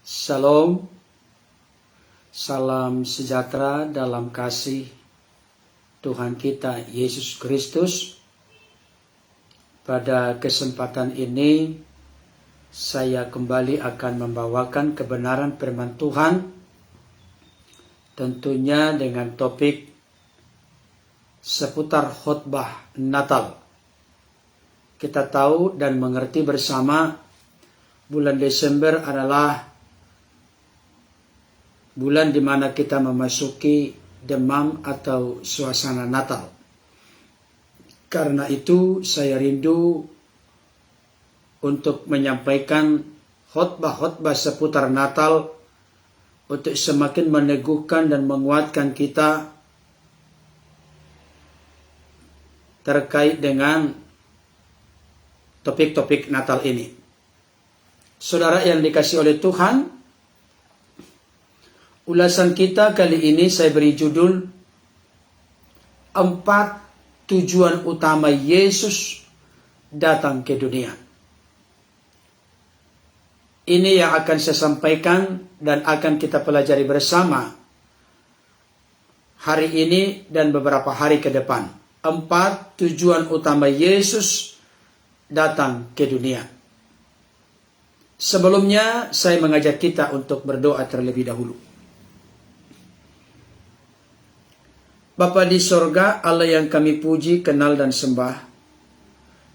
Shalom, salam sejahtera dalam kasih Tuhan kita Yesus Kristus. Pada kesempatan ini saya kembali akan membawakan kebenaran firman Tuhan, tentunya dengan topik seputar khotbah Natal. Kita tahu dan mengerti bersama bulan Desember adalah bulan di mana kita memasuki demam atau suasana Natal. Karena itu saya rindu untuk menyampaikan khotbah-khotbah seputar Natal untuk semakin meneguhkan dan menguatkan kita terkait dengan topik-topik Natal ini. Saudara yang dikasihi oleh Tuhan, ulasan kita kali ini saya beri judul 4 tujuan utama Yesus datang ke dunia. Ini yang akan saya sampaikan dan akan kita pelajari bersama hari ini dan beberapa hari ke depan. 4 tujuan utama Yesus datang ke dunia. Sebelumnya saya mengajak kita untuk berdoa terlebih dahulu. Bapa di sorga, Allah yang kami puji, kenal dan sembah,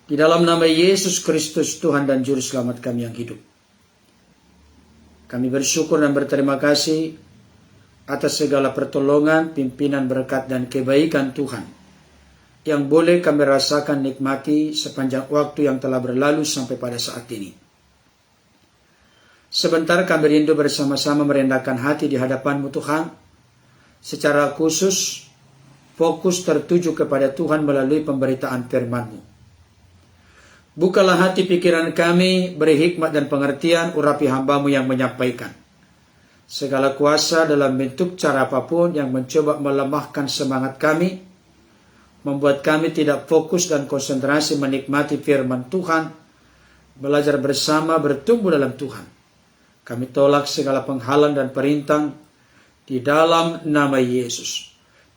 di dalam nama Yesus Kristus, Tuhan dan Juru Selamat kami yang hidup. Kami bersyukur dan berterima kasih atas segala pertolongan, pimpinan, berkat, dan kebaikan Tuhan, yang boleh kami rasakan nikmati sepanjang waktu yang telah berlalu sampai pada saat ini. Sebentar kami rindu bersama-sama merendahkan hati di hadapan-Mu Tuhan, secara khusus fokus tertuju kepada Tuhan melalui pemberitaan firman-Mu. Bukalah hati pikiran kami, beri hikmat dan pengertian, urapi hamba-Mu yang menyampaikan. Segala kuasa dalam bentuk cara apapun yang mencoba melemahkan semangat kami, membuat kami tidak fokus dan konsentrasi menikmati firman Tuhan, belajar bersama, bertumbuh dalam Tuhan. Kami tolak segala penghalang dan perintang di dalam nama Yesus.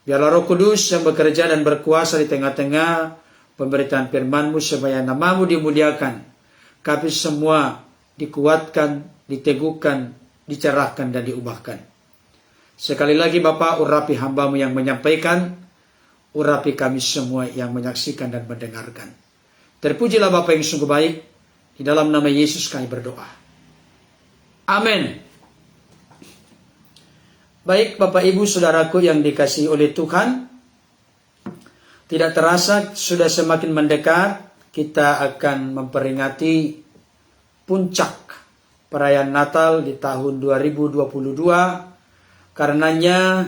Biarlah Roh Kudus yang bekerja dan berkuasa di tengah-tengah pemberitaan firman-Mu supaya nama-Mu dimuliakan. Kami semua dikuatkan, diteguhkan, dicerahkan dan diubahkan. Sekali lagi Bapa, urapi hamba-Mu yang menyampaikan, urapi kami semua yang menyaksikan dan mendengarkan. Terpujilah Bapa yang sungguh baik, di dalam nama Yesus kami berdoa. Amin. Baik Bapak Ibu Saudaraku yang dikasihi oleh Tuhan, tidak terasa sudah semakin mendekat kita akan memperingati puncak perayaan Natal di tahun 2022. Karenanya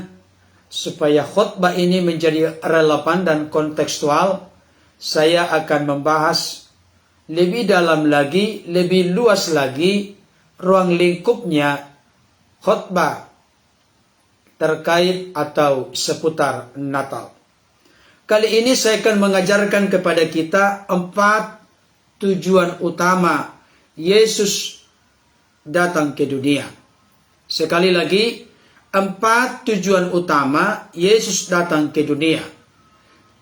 supaya khotbah ini menjadi relevan dan kontekstual, saya akan membahas lebih dalam lagi, lebih luas lagi ruang lingkupnya khotbah terkait atau seputar Natal. Kali ini saya akan mengajarkan kepada kita 4 tujuan utama Yesus datang ke dunia. Sekali lagi, 4 tujuan utama Yesus datang ke dunia.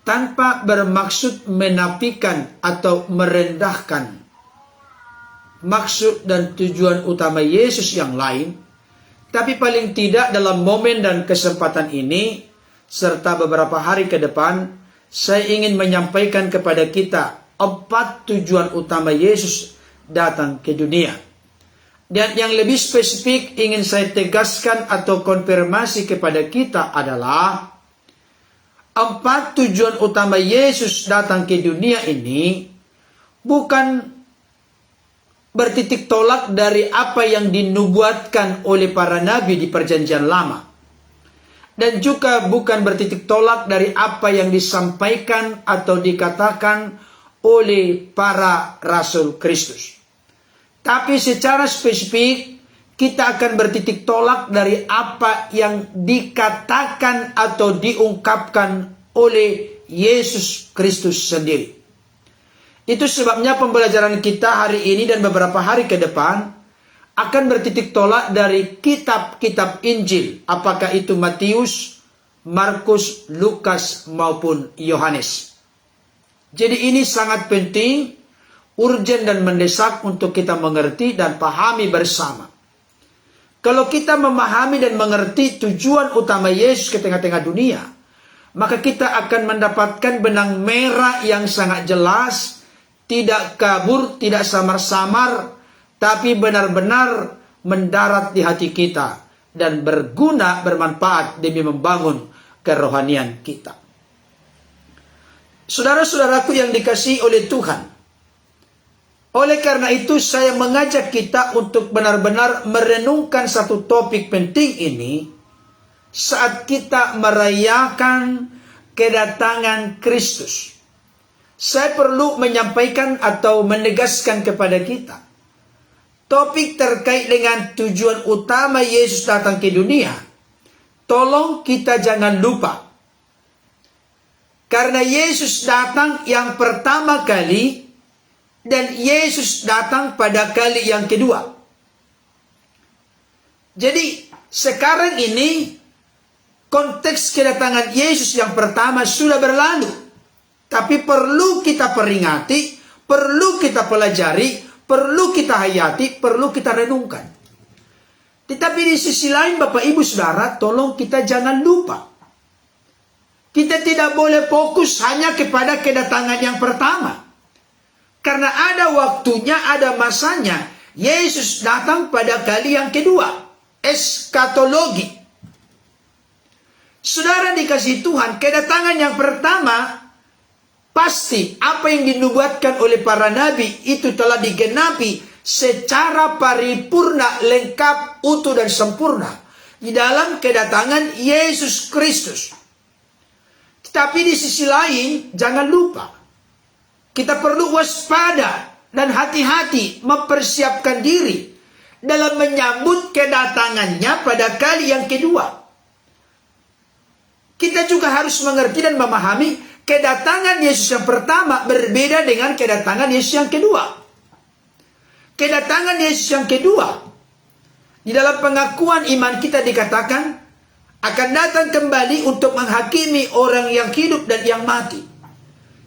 Tanpa bermaksud menafikan atau merendahkan maksud dan tujuan utama Yesus yang lain, tapi paling tidak dalam momen dan kesempatan ini, serta beberapa hari ke depan, saya ingin menyampaikan kepada kita 4 tujuan utama Yesus datang ke dunia. Dan yang lebih spesifik ingin saya tegaskan atau konfirmasi kepada kita adalah 4 tujuan utama Yesus datang ke dunia ini bukan bertitik tolak dari apa yang dinubuatkan oleh para nabi di perjanjian lama. Dan juga bukan bertitik tolak dari apa yang disampaikan atau dikatakan oleh para rasul Kristus. Tapi secara spesifik kita akan bertitik tolak dari apa yang dikatakan atau diungkapkan oleh Yesus Kristus sendiri. Itu sebabnya pembelajaran kita hari ini dan beberapa hari ke depan akan bertitik tolak dari kitab-kitab Injil, apakah itu Matius, Markus, Lukas maupun Yohanes. Jadi ini sangat penting, urgen dan mendesak untuk kita mengerti dan pahami bersama. Kalau kita memahami dan mengerti tujuan utama Yesus ke tengah-tengah dunia, maka kita akan mendapatkan benang merah yang sangat jelas, tidak kabur, tidak samar-samar, tapi benar-benar mendarat di hati kita dan berguna, bermanfaat demi membangun kerohanian kita. Saudara-saudaraku yang dikasihi oleh Tuhan, oleh karena itu saya mengajak kita untuk benar-benar merenungkan satu topik penting ini saat kita merayakan kedatangan Kristus. Saya perlu menyampaikan atau menegaskan kepada kita, topik terkait dengan tujuan utama Yesus datang ke dunia, tolong kita jangan lupa. Karena Yesus datang yang pertama kali, dan Yesus datang pada kali yang kedua. Jadi sekarang ini konteks kedatangan Yesus yang pertama sudah berlalu. Tapi perlu kita peringati, perlu kita pelajari, perlu kita hayati, perlu kita renungkan. Tetapi di sisi lain Bapak Ibu Saudara, tolong kita jangan lupa. Kita tidak boleh fokus hanya kepada kedatangan yang pertama. Karena ada waktunya, ada masanya. Yesus datang pada kali yang kedua. Eskatologi. Saudara dikasihi Tuhan, kedatangan yang pertama, pasti apa yang dinubuatkan oleh para nabi itu telah digenapi secara paripurna, lengkap, utuh dan sempurna di dalam kedatangan Yesus Kristus. Tetapi di sisi lain, jangan lupa, kita perlu waspada dan hati-hati mempersiapkan diri dalam menyambut kedatangannya pada kali yang kedua. Kita juga harus mengerti dan memahami kedatangan Yesus yang pertama berbeda dengan kedatangan Yesus yang kedua. Kedatangan Yesus yang kedua, di dalam pengakuan iman kita dikatakan, akan datang kembali untuk menghakimi orang yang hidup dan yang mati.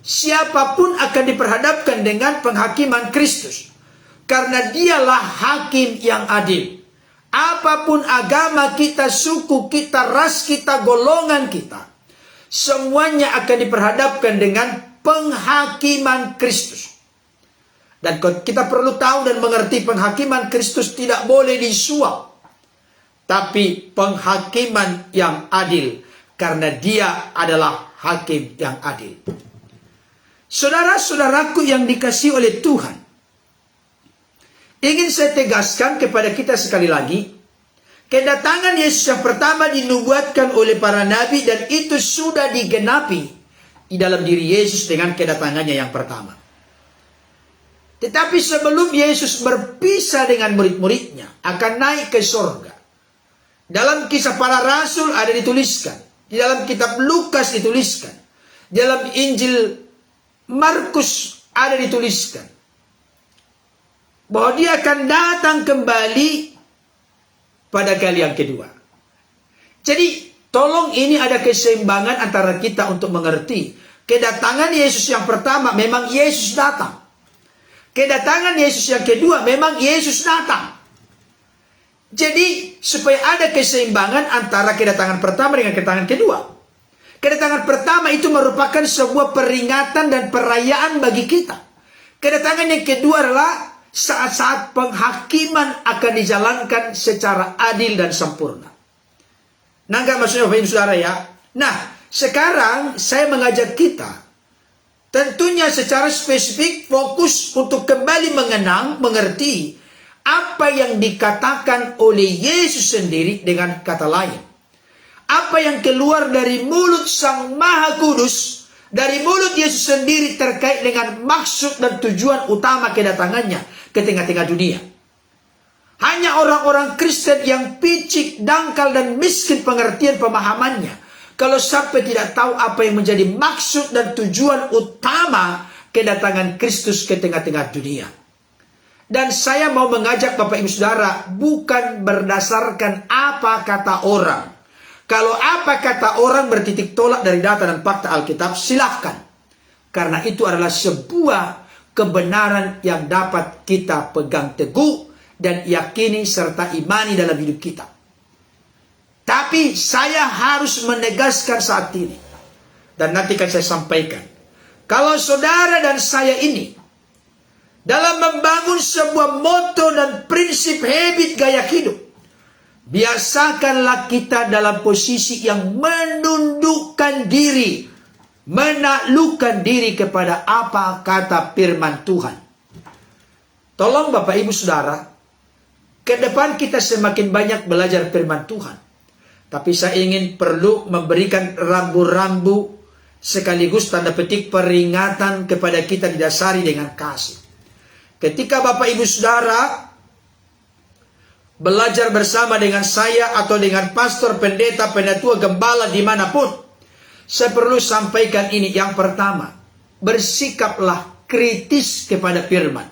Siapapun akan diperhadapkan dengan penghakiman Kristus, karena dialah hakim yang adil. Apapun agama kita, suku kita, ras kita, golongan kita, semuanya akan diperhadapkan dengan penghakiman Kristus. Dan kita perlu tahu dan mengerti, penghakiman Kristus tidak boleh disuap, tapi penghakiman yang adil, karena dia adalah hakim yang adil. Saudara-saudaraku yang dikasihi oleh Tuhan, ingin saya tegaskan kepada kita sekali lagi, kedatangan Yesus yang pertama dinubuatkan oleh para nabi dan itu sudah digenapi di dalam diri Yesus dengan kedatangannya yang pertama. Tetapi sebelum Yesus berpisah dengan murid-muridnya, akan naik ke sorga, dalam kisah para rasul ada dituliskan, di dalam kitab Lukas dituliskan, di dalam Injil Markus ada dituliskan, bahwa dia akan datang kembali pada kali yang kedua. Jadi tolong ini ada keseimbangan antara kita untuk mengerti, kedatangan Yesus yang pertama memang Yesus datang, kedatangan Yesus yang kedua memang Yesus datang. Jadi supaya ada keseimbangan antara kedatangan pertama dengan kedatangan kedua. Kedatangan pertama itu merupakan sebuah peringatan dan perayaan bagi kita. Kedatangan yang kedua adalah saat-saat penghakiman akan dijalankan secara adil dan sempurna. Nah, enggak maksudnya Bapak Ibu Saudara ya. Nah, sekarang saya mengajak kita, tentunya secara spesifik fokus untuk kembali mengenang, mengerti apa yang dikatakan oleh Yesus sendiri dengan kata lain. Apa yang keluar dari mulut Sang Maha Kudus, dari mulut Yesus sendiri terkait dengan maksud dan tujuan utama kedatangannya ke tengah-tengah dunia. Hanya orang-orang Kristen yang picik, dangkal, dan miskin pengertian pemahamannya, kalau sampai tidak tahu apa yang menjadi maksud dan tujuan utama kedatangan Kristus ke tengah-tengah dunia. Dan saya mau mengajak Bapak Ibu Saudara bukan berdasarkan apa kata orang. Kalau apa kata orang bertitik tolak dari data dan fakta Alkitab, silahkan. Karena itu adalah sebuah kebenaran yang dapat kita pegang teguh dan yakini serta imani dalam hidup kita. Tapi saya harus menegaskan saat ini. Dan nanti akan saya sampaikan. Kalau saudara dan saya ini dalam membangun sebuah moto dan prinsip habit gaya hidup, biasakanlah kita dalam posisi yang menundukkan diri, menaklukkan diri kepada apa kata firman Tuhan. Tolong Bapak Ibu Saudara, ke depan kita semakin banyak belajar firman Tuhan. Tapi saya ingin perlu memberikan rambu-rambu sekaligus tanda petik peringatan kepada kita didasari dengan kasih. Ketika Bapak Ibu Saudara belajar bersama dengan saya atau dengan pastor, pendeta, penatua, gembala dimanapun, saya perlu sampaikan ini. Yang pertama, bersikaplah kritis kepada firman.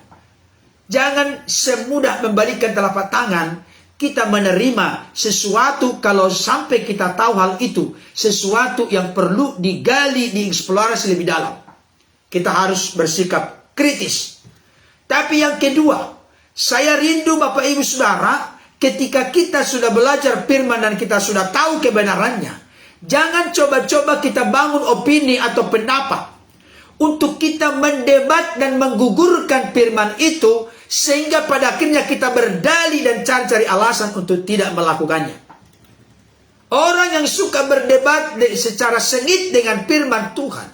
Jangan semudah membalikkan telapak tangan kita menerima sesuatu kalau sampai kita tahu hal itu sesuatu yang perlu digali, dieksplorasi lebih dalam. Kita harus bersikap kritis. Tapi yang kedua, saya rindu Bapak Ibu Saudara, ketika kita sudah belajar firman dan kita sudah tahu kebenarannya, jangan coba-coba kita bangun opini atau pendapat untuk kita mendebat dan menggugurkan firman itu, sehingga pada akhirnya kita berdalih dan cari-cari alasan untuk tidak melakukannya. Orang yang suka berdebat secara sengit dengan firman Tuhan,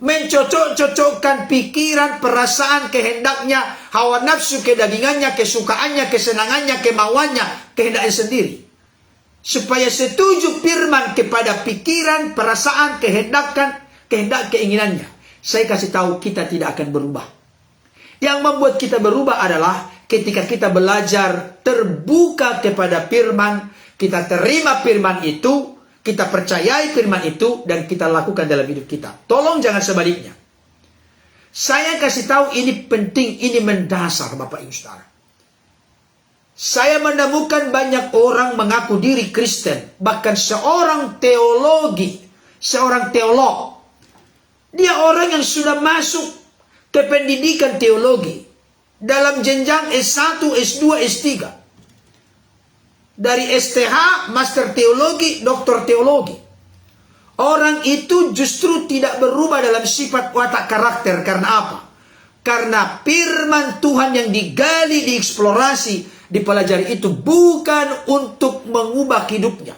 mencocok-cocokkan pikiran, perasaan, kehendaknya, hawa nafsu, kedagingannya, kesukaannya, kesenangannya, kemauannya, kehendaknya sendiri. Supaya setuju firman kepada pikiran, perasaan, kehendak, keinginannya. Saya kasih tahu kita tidak akan berubah. Yang membuat kita berubah adalah ketika kita belajar terbuka kepada firman, kita terima firman itu, kita percayai firman itu, dan kita lakukan dalam hidup kita. Tolong jangan sebaliknya. Saya kasih tahu ini penting, ini mendasar Bapak Ibu Saudara. Saya menemukan banyak orang mengaku diri Kristen. Bahkan seorang teologi, seorang teolog. Dia orang yang sudah masuk ke pendidikan teologi. Dalam jenjang S1, S2, S3. Dari STH, Master Teologi, Doktor Teologi. Orang itu justru tidak berubah dalam sifat watak karakter. Karena apa? Karena firman Tuhan yang digali, dieksplorasi, dipelajari itu bukan untuk mengubah hidupnya,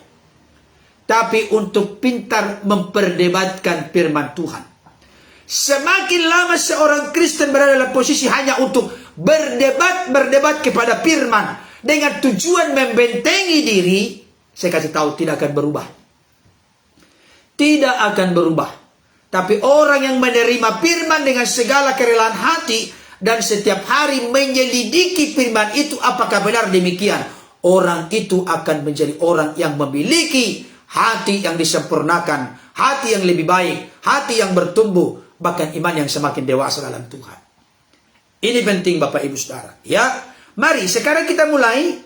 tapi untuk pintar memperdebatkan firman Tuhan. Semakin lama seorang Kristen berada dalam posisi hanya untuk berdebat kepada firman, dengan tujuan membentengi diri, saya kasih tahu tidak akan berubah. Tidak akan berubah. Tapi orang yang menerima firman dengan segala kerelaan hati dan setiap hari menyelidiki firman itu apakah benar demikian, orang itu akan menjadi orang yang memiliki hati yang disempurnakan, hati yang lebih baik, hati yang bertumbuh, bahkan iman yang semakin dewasa dalam Tuhan. Ini penting Bapak Ibu Saudara. Ya. Mari sekarang kita mulai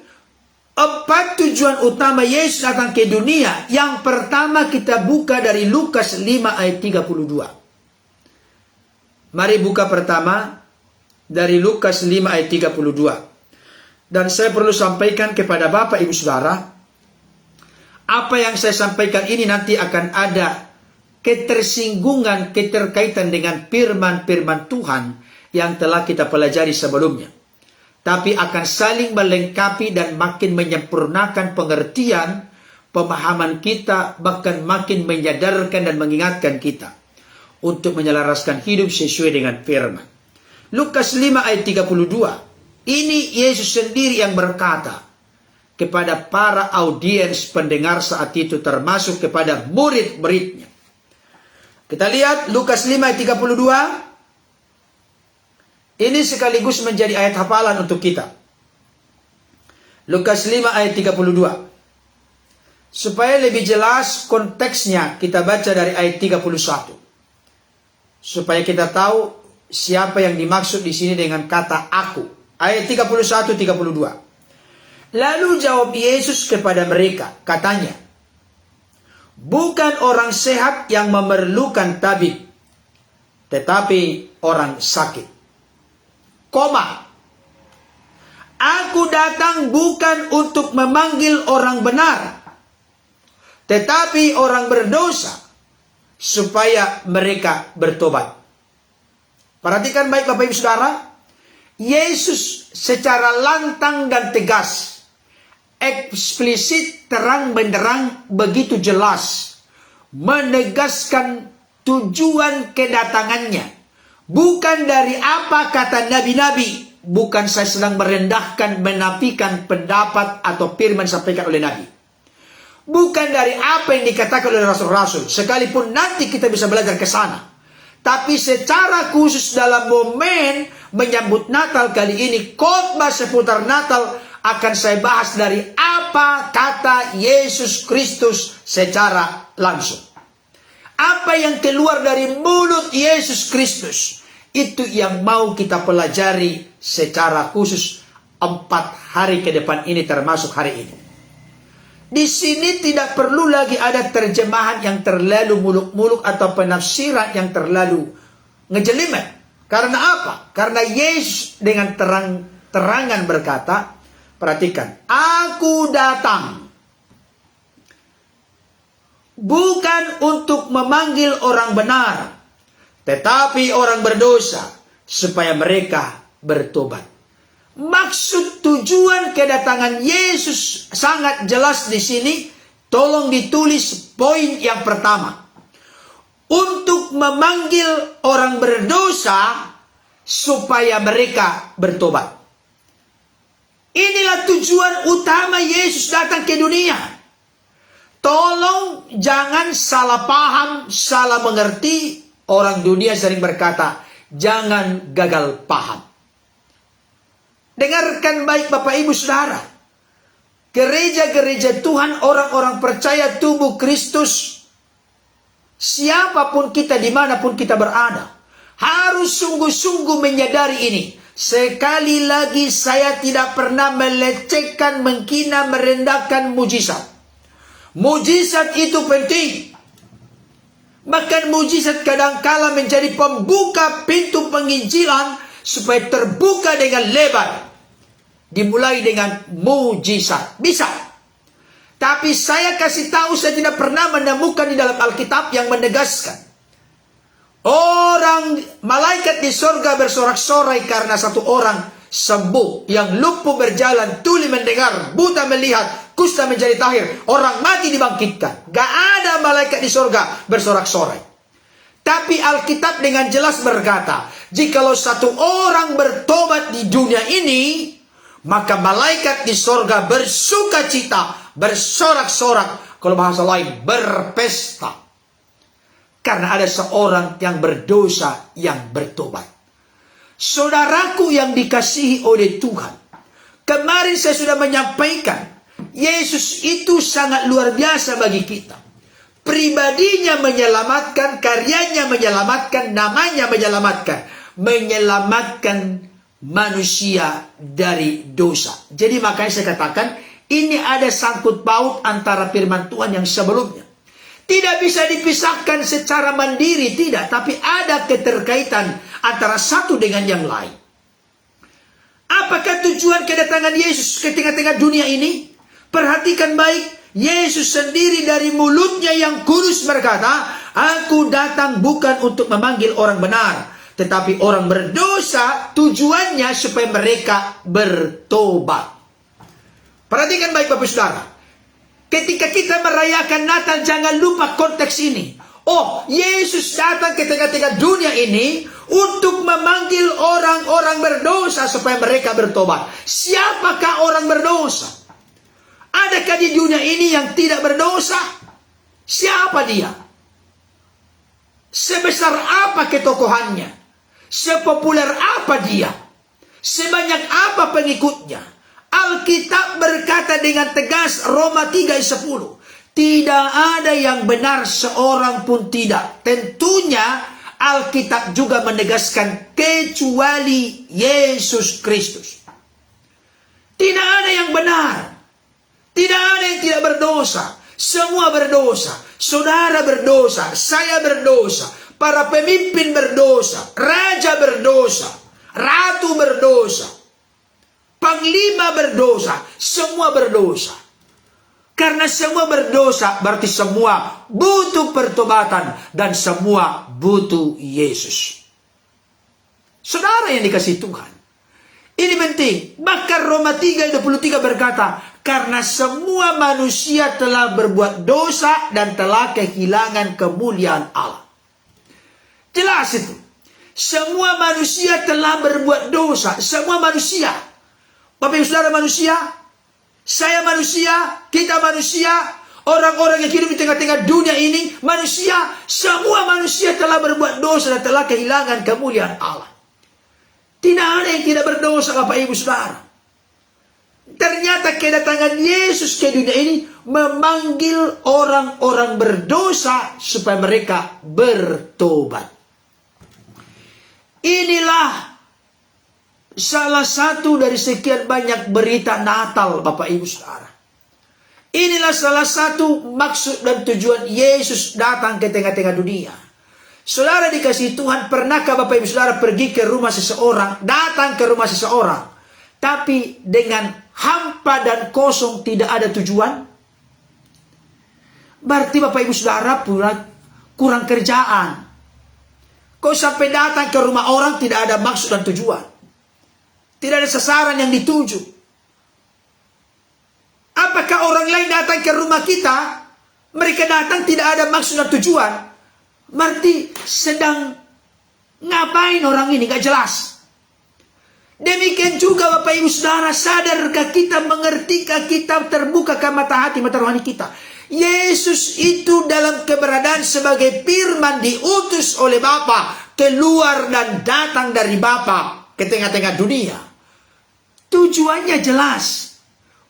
4 tujuan utama Yesus datang ke dunia. Yang pertama kita buka dari Lukas 5 ayat 32. Mari buka pertama dari Lukas 5 ayat 32. Dan saya perlu sampaikan kepada Bapak Ibu Saudara, apa yang saya sampaikan ini nanti akan ada ketersinggungan, keterkaitan dengan firman-firman Tuhan yang telah kita pelajari sebelumnya. Tapi akan saling melengkapi dan makin menyempurnakan pengertian, pemahaman kita, bahkan makin menyadarkan dan mengingatkan kita untuk menyelaraskan hidup sesuai dengan firman. Lukas 5 ayat 32. Ini Yesus sendiri yang berkata kepada para audiens pendengar saat itu, termasuk kepada murid-muridnya. Kita lihat Lukas 5 ayat 32. Ini sekaligus menjadi ayat hafalan untuk kita. Lukas 5 ayat 32. Supaya lebih jelas konteksnya, kita baca dari ayat 31. Supaya kita tahu siapa yang dimaksud di sini dengan kata aku. Ayat 31-32. Lalu jawab Yesus kepada mereka, katanya, bukan orang sehat yang memerlukan tabib, tetapi orang sakit. Aku datang bukan untuk memanggil orang benar, tetapi orang berdosa, supaya mereka bertobat. Perhatikan baik Bapak Ibu Saudara, Yesus secara lantang dan tegas, eksplisit, terang benderang, begitu jelas menegaskan tujuan kedatangannya. Bukan dari apa kata nabi-nabi. Bukan saya sedang merendahkan, menafikan pendapat atau firman disampaikan oleh nabi. Bukan dari apa yang dikatakan oleh rasul-rasul, sekalipun nanti kita bisa belajar ke sana. Tapi secara khusus dalam momen menyambut Natal kali ini, khotbah seputar Natal akan saya bahas dari apa kata Yesus Kristus secara langsung. Apa yang keluar dari mulut Yesus Kristus, itu yang mau kita pelajari secara khusus 4 hari ke depan ini, termasuk hari ini. Di sini tidak perlu lagi ada terjemahan yang terlalu muluk-muluk atau penafsiran yang terlalu ngejelimet. Karena apa? Karena Yesus dengan terang-terangan berkata, perhatikan, aku datang bukan untuk memanggil orang benar, tetapi orang berdosa, supaya mereka bertobat. Maksud tujuan kedatangan Yesus sangat jelas di sini. Tolong ditulis poin yang pertama. Untuk memanggil orang berdosa supaya mereka bertobat. Inilah tujuan utama Yesus datang ke dunia. Tolong jangan salah paham, salah mengerti. Orang dunia sering berkata, jangan gagal paham. Dengarkan baik Bapak Ibu Saudara. Gereja-gereja Tuhan, orang-orang percaya tubuh Kristus, siapapun kita, dimanapun kita berada, harus sungguh-sungguh menyadari ini. Sekali lagi saya tidak pernah melecehkan, menghina, merendahkan mujizat. Mujizat itu penting. Bahkan mujizat kadangkala menjadi pembuka pintu penginjilan supaya terbuka dengan lebar. Dimulai dengan mujizat. Bisa. Tapi saya kasih tahu, saya tidak pernah menemukan di dalam Alkitab yang menegaskan orang malaikat di sorga bersorak-sorai karena satu orang sembuh, yang lumpuh berjalan, tuli mendengar, buta melihat, kusta menjadi tahir, orang mati dibangkitkan. Gak ada malaikat di sorga bersorak-sorai. Tapi Alkitab dengan jelas berkata, jikalau satu orang bertobat di dunia ini, maka malaikat di sorga bersuka cita, bersorak-sorak, kalau bahasa lain berpesta. Karena ada seorang yang berdosa yang bertobat. Saudaraku yang dikasihi oleh Tuhan, kemarin saya sudah menyampaikan, Yesus itu sangat luar biasa bagi kita. Pribadinya menyelamatkan, karyanya menyelamatkan, namanya menyelamatkan. Menyelamatkan manusia dari dosa. Jadi makanya saya katakan, ini ada sangkut paut antara firman Tuhan yang sebelumnya. Tidak bisa dipisahkan secara mandiri, tidak. Tapi ada keterkaitan antara satu dengan yang lain. Apakah tujuan kedatangan Yesus ke tengah-tengah dunia ini? Perhatikan baik. Yesus sendiri dari mulutnya yang kudus berkata, aku datang bukan untuk memanggil orang benar, tetapi orang berdosa. Tujuannya supaya mereka bertobat. Perhatikan baik Bapak Saudara. Ketika kita merayakan Natal, jangan lupa konteks ini. Oh, Yesus datang ke tengah-tengah dunia ini untuk memanggil orang-orang berdosa supaya mereka bertobat. Siapakah orang berdosa? Adakah di dunia ini yang tidak berdosa? Siapa dia? Sebesar apa ketokohannya? Sepopuler apa dia? Sebanyak apa pengikutnya? Alkitab berkata dengan tegas, Roma 3:10, tidak ada yang benar, seorang pun tidak. Tentunya Alkitab juga menegaskan kecuali Yesus Kristus. benar. Tidak ada yang tidak berdosa. Semua berdosa. Saudara berdosa, saya berdosa, para pemimpin berdosa, raja berdosa, ratu berdosa, panglima berdosa, semua berdosa. Karena semua berdosa, berarti semua butuh pertobatan dan semua butuh Yesus. Saudara yang dikasihi Tuhan, ini penting. Maka Roma 3:23 berkata, karena semua manusia telah berbuat dosa dan telah kehilangan kemuliaan Allah. Jelas itu. Semua manusia telah berbuat dosa. Semua manusia. Bapak Ibu Saudara manusia. Saya manusia. Kita manusia. Orang-orang yang hidup di tengah-tengah dunia ini manusia. Semua manusia telah berbuat dosa dan telah kehilangan kemuliaan Allah. Tidak ada yang tidak berdosa, Bapak Ibu Saudara. Ternyata kedatangan Yesus ke dunia ini memanggil orang-orang berdosa supaya mereka bertobat. Inilah salah satu dari sekian banyak berita Natal, Bapak Ibu Saudara. Inilah salah satu maksud dan tujuan Yesus datang ke tengah-tengah dunia. Saudara dikasihi Tuhan, pernahkah Bapak Ibu Saudara pergi ke rumah seseorang, datang ke rumah seseorang, tapi dengan hampa dan kosong, tidak ada tujuan? Berarti Bapak Ibu Saudara kurang kerjaan. Kau sampai datang ke rumah orang tidak ada maksud dan tujuan. Tidak ada sasaran yang dituju. Apakah orang lain datang ke rumah kita, mereka datang tidak ada maksud dan tujuan? Berarti sedang ngapain orang ini, gak jelas. Demikian juga Bapak Ibu Saudara, sadarkah kita, mengertikah kita, terbukakah mata hati, mata rohani kita? Yesus itu dalam keberadaan sebagai firman diutus oleh Bapa, keluar dan datang dari Bapa ke tengah-tengah dunia. Tujuannya jelas,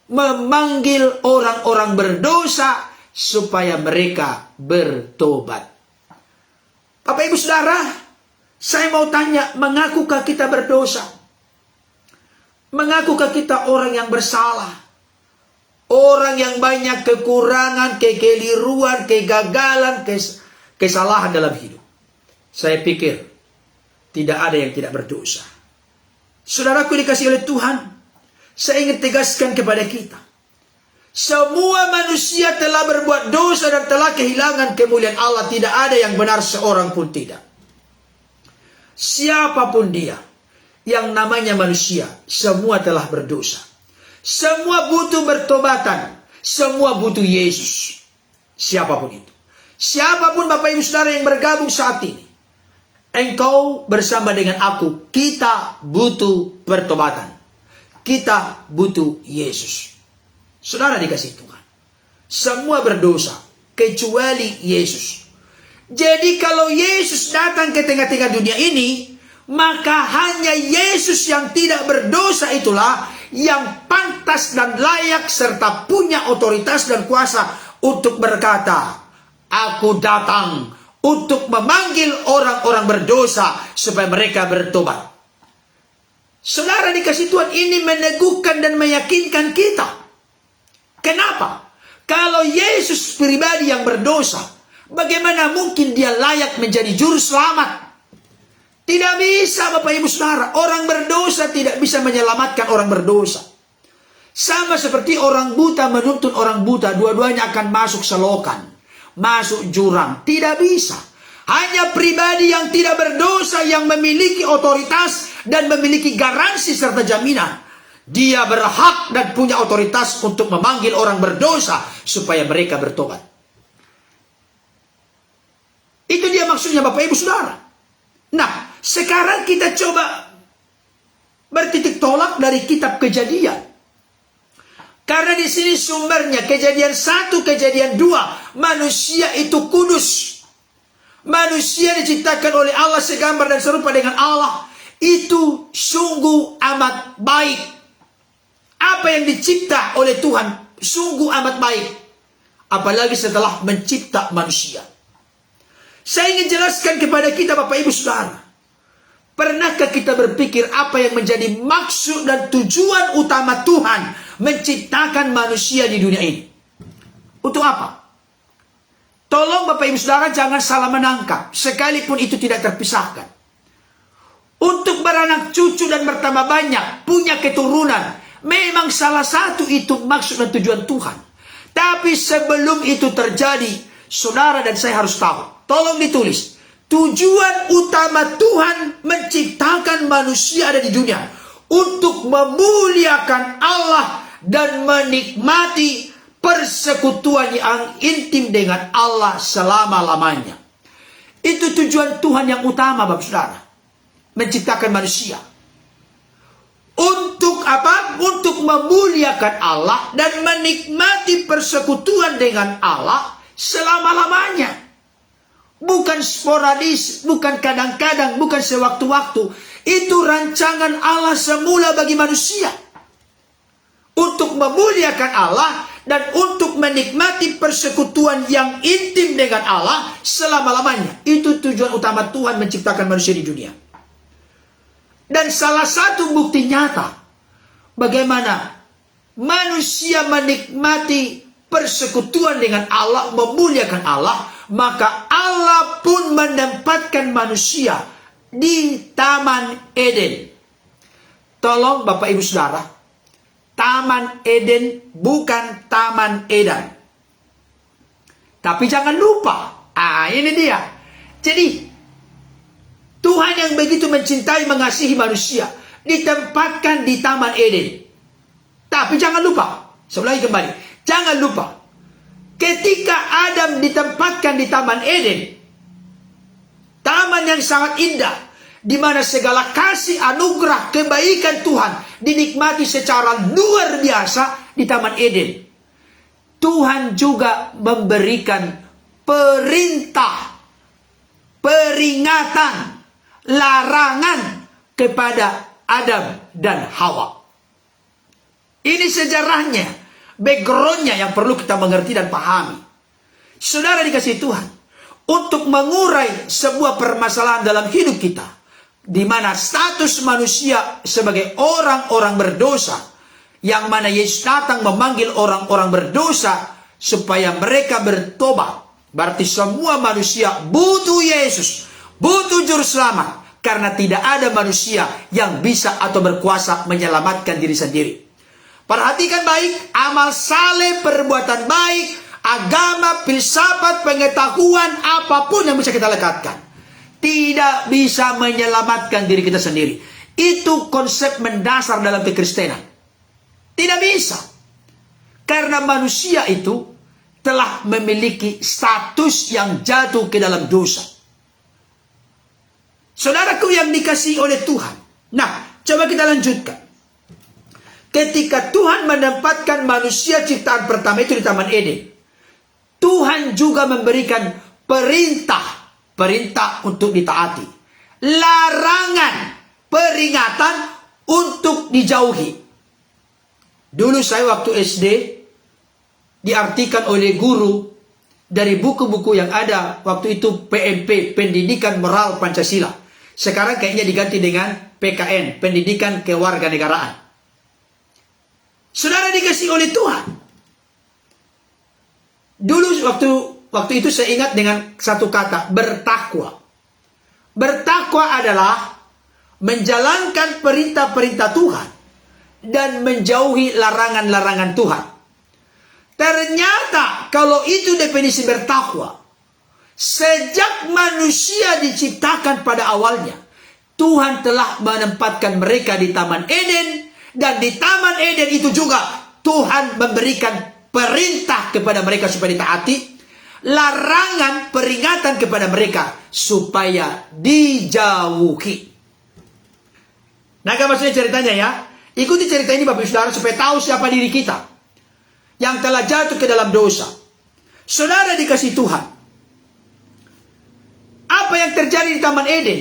memanggil orang-orang berdosa supaya mereka bertobat. Bapak Ibu Saudara, saya mau tanya, mengakukah kita berdosa? Mengakukah kita orang yang bersalah? Orang yang banyak kekurangan, kekeliruan, kegagalan, kesalahan dalam hidup? Saya pikir tidak ada yang tidak berdosa. Saudaraku dikasihi oleh Tuhan, saya ingin tegaskan kepada kita, semua manusia telah berbuat dosa dan telah kehilangan kemuliaan Allah. Tidak ada yang benar, seorang pun tidak. Siapapun dia, yang namanya manusia, semua telah berdosa. Semua butuh bertobatan. Semua butuh Yesus. Siapapun itu. Siapapun Bapak Ibu Saudara yang bergabung saat ini, engkau bersama dengan aku, kita butuh pertobatan. Kita butuh Yesus. Saudara dikasihi Tuhan, semua berdosa kecuali Yesus. Jadi kalau Yesus datang ke tengah-tengah dunia ini, maka hanya Yesus yang tidak berdosa itulah yang pantas dan layak serta punya otoritas dan kuasa untuk berkata, aku datang untuk memanggil orang-orang berdosa supaya mereka bertobat. Saudara dikasihi Tuhan, ini meneguhkan dan meyakinkan kita. Kenapa? Kalau Yesus pribadi yang berdosa, bagaimana mungkin dia layak menjadi juru selamat? Tidak bisa Bapak Ibu Saudara. Orang berdosa tidak bisa menyelamatkan orang berdosa. Sama seperti orang buta menuntun orang buta, dua-duanya akan masuk selokan, masuk jurang. Tidak bisa. Hanya pribadi yang tidak berdosa yang memiliki otoritas dan memiliki garansi serta jaminan. Dia berhak dan punya otoritas untuk memanggil orang berdosa supaya mereka bertobat. Itu dia maksudnya Bapak Ibu Saudara. Nah, sekarang kita coba bertitik tolak dari kitab Kejadian. Karena di sini sumbernya Kejadian 1, Kejadian 2, manusia itu kudus. Manusia diciptakan oleh Allah segambar dan serupa dengan Allah. Itu sungguh amat baik. Apa yang dicipta oleh Tuhan sungguh amat baik. Apalagi setelah mencipta manusia. Saya ingin jelaskan kepada kita Bapak Ibu Saudara. Pernahkah kita berpikir apa yang menjadi maksud dan tujuan utama Tuhan menciptakan manusia di dunia ini. Untuk apa? Tolong Bapak Ibu Saudara jangan salah menangkap, sekalipun itu tidak terpisahkan. Untuk beranak cucu dan bertambah banyak, punya keturunan, memang salah satu itu maksud dan tujuan Tuhan. Tapi sebelum itu terjadi, saudara dan saya harus tahu, tolong ditulis, tujuan utama Tuhan menciptakan manusia ada di dunia untuk memuliakan Allah dan menikmati persekutuan yang intim dengan Allah selama-lamanya. Itu tujuan Tuhan yang utama, Bapak Saudara. Menciptakan manusia. Untuk apa? Untuk memuliakan Allah dan menikmati persekutuan dengan Allah selama-lamanya. Bukan sporadis, bukan kadang-kadang, bukan sewaktu-waktu. Itu rancangan Allah semula bagi manusia. Untuk memuliakan Allah dan untuk menikmati persekutuan yang intim dengan Allah selama-lamanya. Itu tujuan utama Tuhan menciptakan manusia di dunia. Dan salah satu bukti nyata bagaimana manusia menikmati persekutuan dengan Allah, memuliakan Allah, maka Allah pun menempatkan manusia di Taman Eden. Tolong Bapak Ibu Saudara, Taman Eden bukan Taman Edan. Tapi jangan lupa, ini dia. Jadi Tuhan yang begitu mencintai, mengasihi manusia ditempatkan di Taman Eden. Tapi jangan lupa, saya ulangi kembali, jangan lupa, ketika Adam ditempatkan di Taman Eden, taman yang sangat indah, di mana segala kasih, anugerah, kebaikan Tuhan dinikmati secara luar biasa di Taman Eden. Tuhan juga memberikan perintah, peringatan, larangan kepada Adam dan Hawa. Ini sejarahnya, backgroundnya yang perlu kita mengerti dan pahami. Saudara dikasihi Tuhan, untuk mengurai sebuah permasalahan dalam hidup kita, di mana status manusia sebagai orang-orang berdosa, yang mana Yesus datang memanggil orang-orang berdosa supaya mereka bertobat. Berarti semua manusia butuh Yesus, butuh juru selamat, karena tidak ada manusia yang bisa atau berkuasa menyelamatkan diri sendiri. Perhatikan baik, amal saleh, perbuatan baik, agama, filsafat, pengetahuan, apapun yang bisa kita lekatkan, tidak bisa menyelamatkan diri kita sendiri. Itu konsep mendasar dalam kekristenan. Tidak bisa. Karena manusia itu telah memiliki status yang jatuh ke dalam dosa. Saudaraku yang dikasihi oleh Tuhan. Nah, coba kita lanjutkan. Ketika Tuhan menempatkan manusia ciptaan pertama itu di Taman Eden, Tuhan juga memberikan perintah untuk ditaati, larangan, peringatan untuk dijauhi. Dulu saya waktu SD diartikan oleh guru dari buku-buku yang ada waktu itu, PMP, Pendidikan Moral Pancasila. Sekarang kayaknya diganti dengan PKN, Pendidikan Kewarganegaraan. Saudara dikasihi oleh Tuhan. Dulu waktu itu saya ingat dengan satu kata, bertakwa. Bertakwa adalah menjalankan perintah-perintah Tuhan dan menjauhi larangan-larangan Tuhan. Ternyata kalau itu definisi bertakwa, sejak manusia diciptakan pada awalnya, Tuhan telah menempatkan mereka di Taman Eden. Dan di Taman Eden itu juga Tuhan memberikan perintah kepada mereka supaya ditaati, larangan, peringatan kepada mereka supaya dijauhi. Nah, apa maksudnya ceritanya ya? Ikuti cerita ini Bapak Saudara supaya tahu siapa diri kita yang telah jatuh ke dalam dosa. Saudara dikasihi Tuhan, apa yang terjadi di Taman Eden?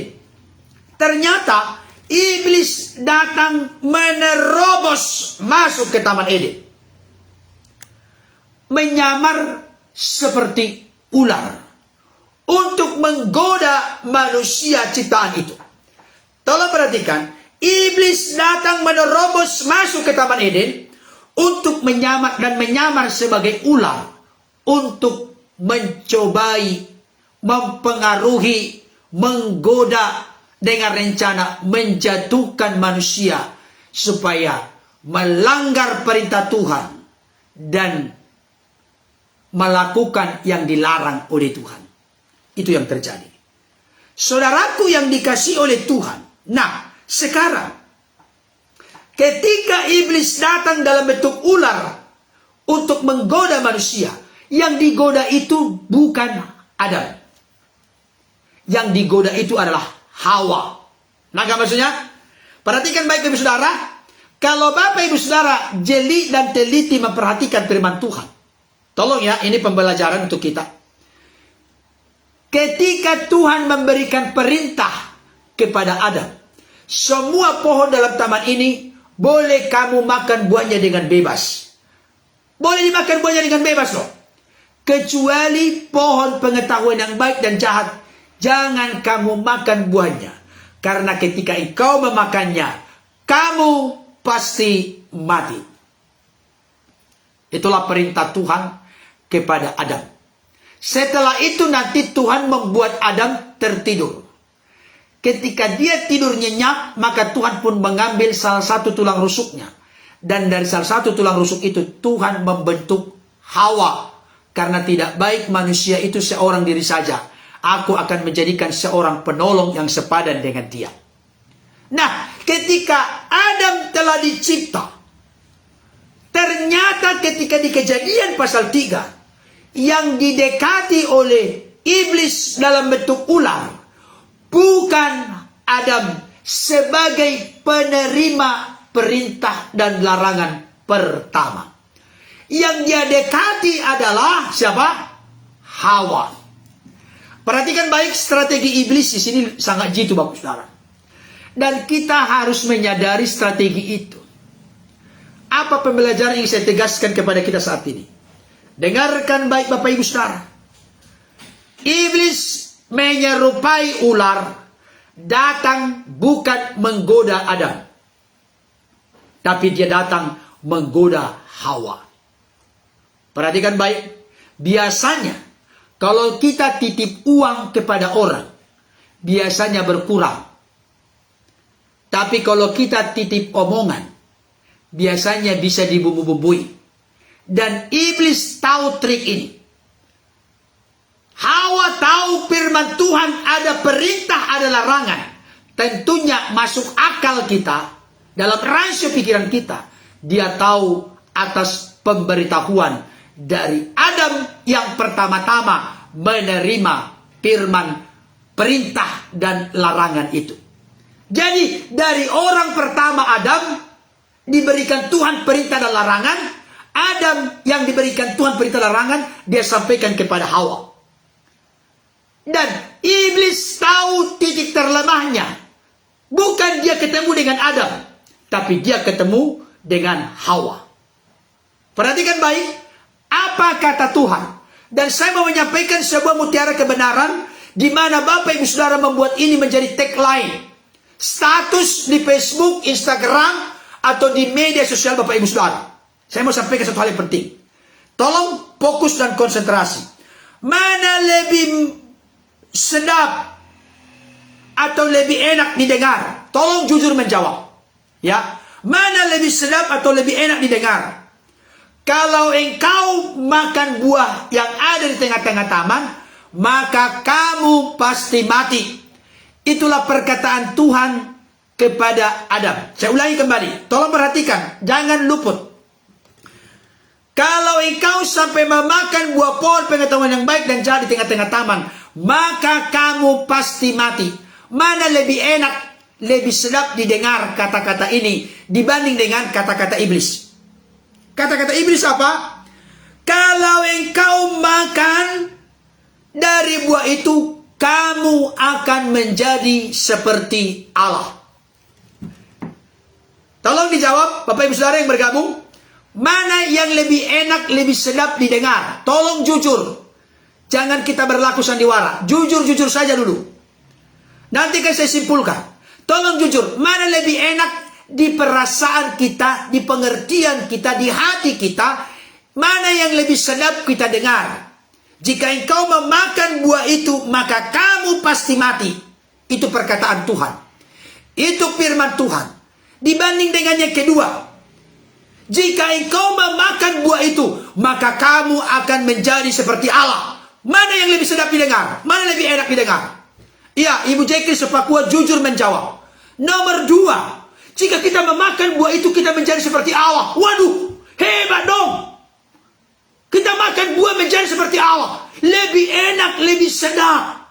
Ternyata iblis datang menerobos masuk ke Taman Eden, menyamar seperti ular untuk menggoda manusia ciptaan itu. Tolong perhatikan, iblis datang menerobos masuk ke Taman Eden untuk menyamar dan menyamar sebagai ular untuk mencobai, mempengaruhi, menggoda dengan rencana menjatuhkan manusia supaya melanggar perintah Tuhan dan melakukan yang dilarang oleh Tuhan. Itu yang terjadi. Saudaraku yang dikasihi oleh Tuhan. Nah, sekarang ketika iblis datang dalam bentuk ular untuk menggoda manusia, yang digoda itu bukan Adam. Yang digoda itu adalah Hawa. Nah, maksudnya? Perhatikan baik Ibu Saudara. Kalau Bapak Ibu Saudara jeli dan teliti memperhatikan firman Tuhan. Tolong ya, ini pembelajaran untuk kita. Ketika Tuhan memberikan perintah kepada Adam, semua pohon dalam taman ini boleh kamu makan buahnya dengan bebas. Boleh dimakan buahnya dengan bebas loh. Kecuali pohon pengetahuan yang baik dan jahat, jangan kamu makan buahnya. Karena ketika engkau memakannya, kamu pasti mati. Itulah perintah Tuhan kepada Adam. Setelah itu nanti Tuhan membuat Adam tertidur. Ketika dia tidur nyenyak, maka Tuhan pun mengambil salah satu tulang rusuknya. Dan dari salah satu tulang rusuk itu Tuhan membentuk Hawa. Karena tidak baik manusia itu seorang diri saja. Aku akan menjadikan seorang penolong yang sepadan dengan dia. Nah, ketika Adam telah dicipta, ternyata ketika di Kejadian pasal 3, yang didekati oleh iblis dalam bentuk ular, bukan Adam sebagai penerima perintah dan larangan pertama. Yang dia dekati adalah siapa? Hawa. Perhatikan baik strategi iblis di sini sangat jitu Bapak Saudara. Dan kita harus menyadari strategi itu. Apa pembelajaran yang saya tegaskan kepada kita saat ini? Dengarkan baik Bapak Ibu Saudara. Iblis menyerupai ular, datang bukan menggoda Adam, tapi dia datang menggoda Hawa. Perhatikan baik. Biasanya kalau kita titip uang kepada orang, biasanya berkurang. Tapi kalau kita titip omongan, biasanya bisa dibumbu-bumbui. Dan iblis tahu trik ini. Hawa tahu firman Tuhan ada perintah, ada larangan. Tentunya masuk akal kita, dalam ransu pikiran kita, dia tahu atas pemberitahuan dari Adam yang pertama-tama menerima firman perintah dan larangan itu. Jadi dari orang pertama Adam diberikan Tuhan perintah dan larangan, Adam yang diberikan Tuhan perintah larangan, dia sampaikan kepada Hawa. Dan iblis tahu titik terlemahnya. Bukan dia ketemu dengan Adam, tapi dia ketemu dengan Hawa. Perhatikan baik, apa kata Tuhan. Dan saya mau menyampaikan sebuah mutiara kebenaran, di mana Bapak Ibu Saudara membuat ini menjadi tagline. Status di Facebook, Instagram, atau di media sosial Bapak Ibu Saudara. Saya mau sampaikan satu hal yang penting. Tolong fokus dan konsentrasi. Mana lebih sedap atau lebih enak didengar? Tolong jujur menjawab. Ya, mana lebih sedap atau lebih enak didengar? Kalau engkau makan buah yang ada di tengah-tengah taman, maka kamu pasti mati. Itulah perkataan Tuhan kepada Adam. Saya ulangi kembali. Tolong perhatikan, jangan luput. Kalau engkau sampai memakan buah pohon pengetahuan yang baik dan jahat di tengah-tengah taman, maka kamu pasti mati. Mana lebih enak, lebih sedap didengar kata-kata ini dibanding dengan kata-kata iblis. Kata-kata iblis apa? Kalau engkau makan dari buah itu, kamu akan menjadi seperti Allah. Tolong dijawab Bapak Ibu Saudara yang bergabung. Mana yang lebih enak, lebih sedap didengar? Tolong jujur. Jangan kita berlaku sandiwara. Jujur-jujur saja dulu. Nanti kan saya simpulkan. Tolong jujur. Mana lebih enak, di perasaan kita, di pengertian kita, di hati kita, mana yang lebih sedap kita dengar. Jika engkau memakan buah itu, maka kamu pasti mati. Itu perkataan Tuhan. Itu firman Tuhan. Dibanding dengan yang kedua, jika engkau memakan buah itu, maka kamu akan menjadi seperti Allah. Mana yang lebih sedap didengar? Mana lebih enak didengar? Ya, Ibu Jekri Sepakua jujur menjawab. Nomor 2, jika kita memakan buah itu, kita menjadi seperti Allah. Waduh, hebat dong. Kita makan buah menjadi seperti Allah. Lebih enak, lebih sedap.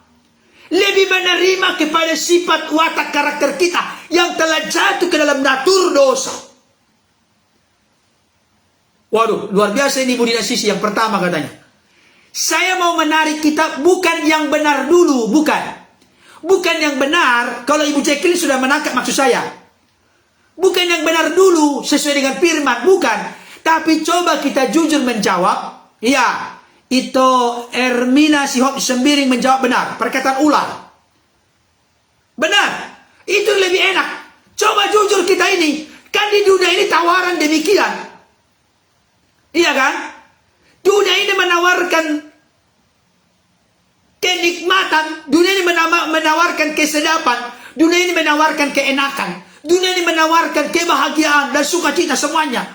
Lebih menerima kepada sifat watak karakter kita yang telah jatuh ke dalam natur dosa. Waduh, luar biasa ini Bu Dina Sisi yang pertama katanya. Saya mau menarik kita bukan yang benar dulu, bukan. Bukan yang benar, kalau Ibu Jacqueline sudah menangkap maksud saya. Bukan yang benar dulu sesuai dengan firman, bukan. Tapi coba kita jujur menjawab. Ya, itu Ermina Sihot Sembiring menjawab benar. Perkataan ular. Benar, itu lebih enak. Coba jujur kita ini. Kan di dunia ini tawaran demikian. Iya kan? Dunia ini menawarkan kenikmatan, dunia ini menawarkan kesedapan, dunia ini menawarkan keenakan, dunia ini menawarkan kebahagiaan dan sukacita semuanya.